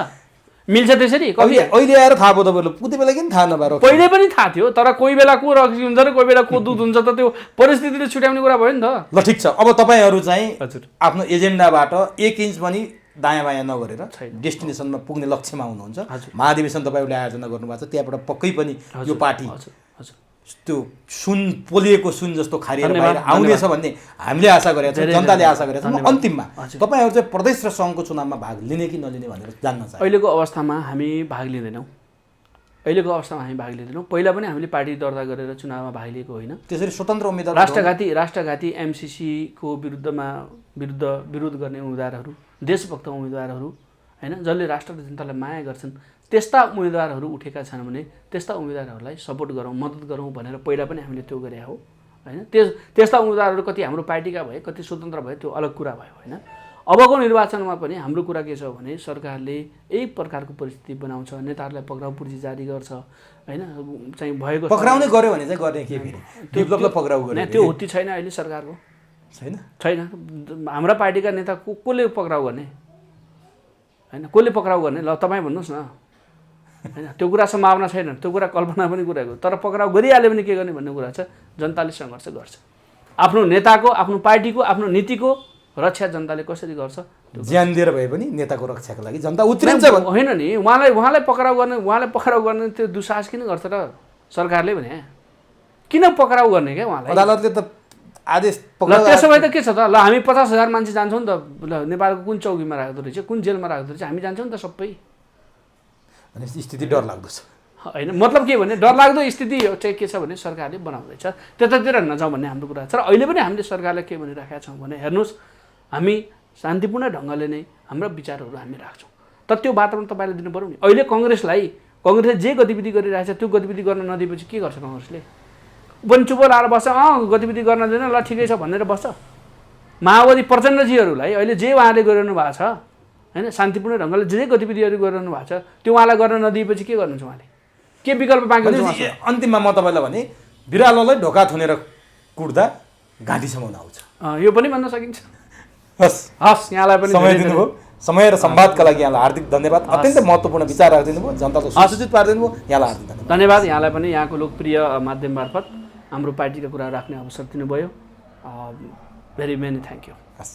मिल्छ त्यसरी कफी? अहिले आएर थाहा भयो तपाईँलाई, उति बेला किन थाहा नभएर? पहिले पनि थाहा थियो, तर कोही बेला को रक्सी हुन्छ र कोही बेला को दुध हुन्छ त त्यो परिस्थितिले छुट्याउने कुरा भयो नि त। ल ठिक छ, अब तपाईँहरू चाहिँ आफ्नो एजेन्डाबाट 1 इन्च पनि दायाँ बायाँ नगरेर डेस्टिनेसनमा पुग्ने लक्ष्यमा हुनुहुन्छ। महाधिवेशन तपाईँहरूले आयोजना गर्नुभएको छ, त्यहाँबाट पक्कै पनि यो पार्टी त्यो पोलिएको सुन जस्तो खारिएर बाहिर आउनेछ भन्ने हामीले आशा गरेका छौँ, जनताले आशा गरेका छौँ। अन्तिममा तपाईँहरू चाहिँ प्रदेश र सङ्घको चुनावमा भाग लिने कि नलिने भनेर जान्न चाहन्छु। अहिलेको अवस्थामा हामी भाग लिँदैनौँ। पहिला पनि हामीले पार्टी दर्ता गरेर चुनावमा भाग लिएको होइन। त्यसरी स्वतन्त्र उम्मेदवार, राष्ट्रघाती एमसिसीको विरोध गर्ने उम्मेदवारहरू, देशभक्त उम्मेदवारहरू होइन, जसले राष्ट्र र जनतालाई माया गर्छन्, त्यस्ता उम्मेदवारहरू उठेका छन् भने त्यस्ता उम्मेदवारहरूलाई सपोर्ट गरौँ, मद्दत गरौँ भनेर पहिला पनि हामीले त्यो गरे हो होइन। त्यस्ता उम्मेदवारहरू कति हाम्रो पार्टीका भए, कति स्वतन्त्र भए, त्यो अलग कुरा भयो होइन। अबको निर्वाचनमा पनि हाम्रो कुरा के छ भने सरकारले यही प्रकारको परिस्थिति बनाउँछ, नेताहरूलाई पक्राउ पूर्जी जारी गर्छ होइन, चाहिँ भएको पक्राउने गर्यो भने चाहिँ गर्ने के फेरि विप्लवलाई पक्राउ गर्ने त्यो हुती छैन अहिले सरकारको, छैन। हाम्रा पार्टीका नेता कसले पक्राउ गर्ने होइन, कसले पक्राउ गर्ने? ल तपाईँ भन्नुहोस् न होइन। त्यो कुरा सम्भावना छैन, त्यो कुरा कल्पना पनि कुराको, तर पक्राउ गरिहाल्यो भने के गर्ने भन्ने कुरा छ। जनताले सङ्घर्ष गर्छ, आफ्नो नेताको, आफ्नो पार्टीको, आफ्नो नीतिको रक्षा जनताले कसरी गर्छ? ज्यान दिएर भए पनि नेताको रक्षाको लागि जनता उत्रिन्छ होइन नि। उहाँलाई पक्राउ गर्ने त्यो दुस्साहस किन गर्छ र सरकारले भने? किन पक्राउ गर्ने क्या उहाँलाई? अदालतले त आदेश त्यसो भए त के छ त? ल हामी 50,000 मान्छे जान्छौँ नि त, ल नेपालको कुन चौकीमा राख्दो रहेछ, कुन जेलमा राख्दो रहेछ, हामी जान्छौँ नि त सबै। अनि स्थिति डरलाग्दो छ होइन, मतलब के भने डरलाग्दो स्थिति चाहिँ के छ भने सरकारले बनाउँदैछ, त्यतातिर नजाउँ भन्ने हाम्रो कुरा छ। र अहिले पनि हामीले सरकारलाई के भनिराखेका छौँ भने हेर्नुहोस्, हामी शान्तिपूर्ण ढङ्गले नै हाम्रा विचारहरू हामी राख्छौँ, तर त्यो वातावरण तपाईँले दिनु पऱ्यो नि। अहिले काङ्ग्रेसले जे गतिविधि गरिरहेछ त्यो गतिविधि गर्न नदिएपछि के गर्छ काङ्ग्रेसले? पनि चुप लाएर बस्छ, गतिविधि गर्न दिएन, ल ठिकै छ भनेर बस्छ। माओवादी प्रचण्डजीहरूलाई अहिले जे उहाँले गरिरहनु भएको छ होइन, शान्तिपूर्ण ढङ्गले जे गतिविधिहरू गरिरहनु भएको छ त्यो उहाँलाई गर्न नदिएपछि के गर्नुहुन्छ उहाँले? के विकल्प बाँकी हुन्छ? अन्तिममा म तपाईँलाई भने बिरालोलाई ढोका थुनेर कुट्दा घाँटी समाउन आउँछ, यो पनि भन्न सकिन्छ। हस् यहाँलाई पनि समय दिनुभयो, समय र संवादका लागि यहाँलाई हार्दिक धन्यवाद। अत्यन्त महत्त्वपूर्ण विचार राखिदिनु भयो, जनतालाई सूचित पारिदिनु भयो, यहाँलाई हार्दिक धन्यवाद। यहाँलाई पनि यहाँको लोकप्रिय माध्यम मार्फत हाम्रो पार्टीका कुरा राख्ने अवसर दिनुभयो। Very many thank you.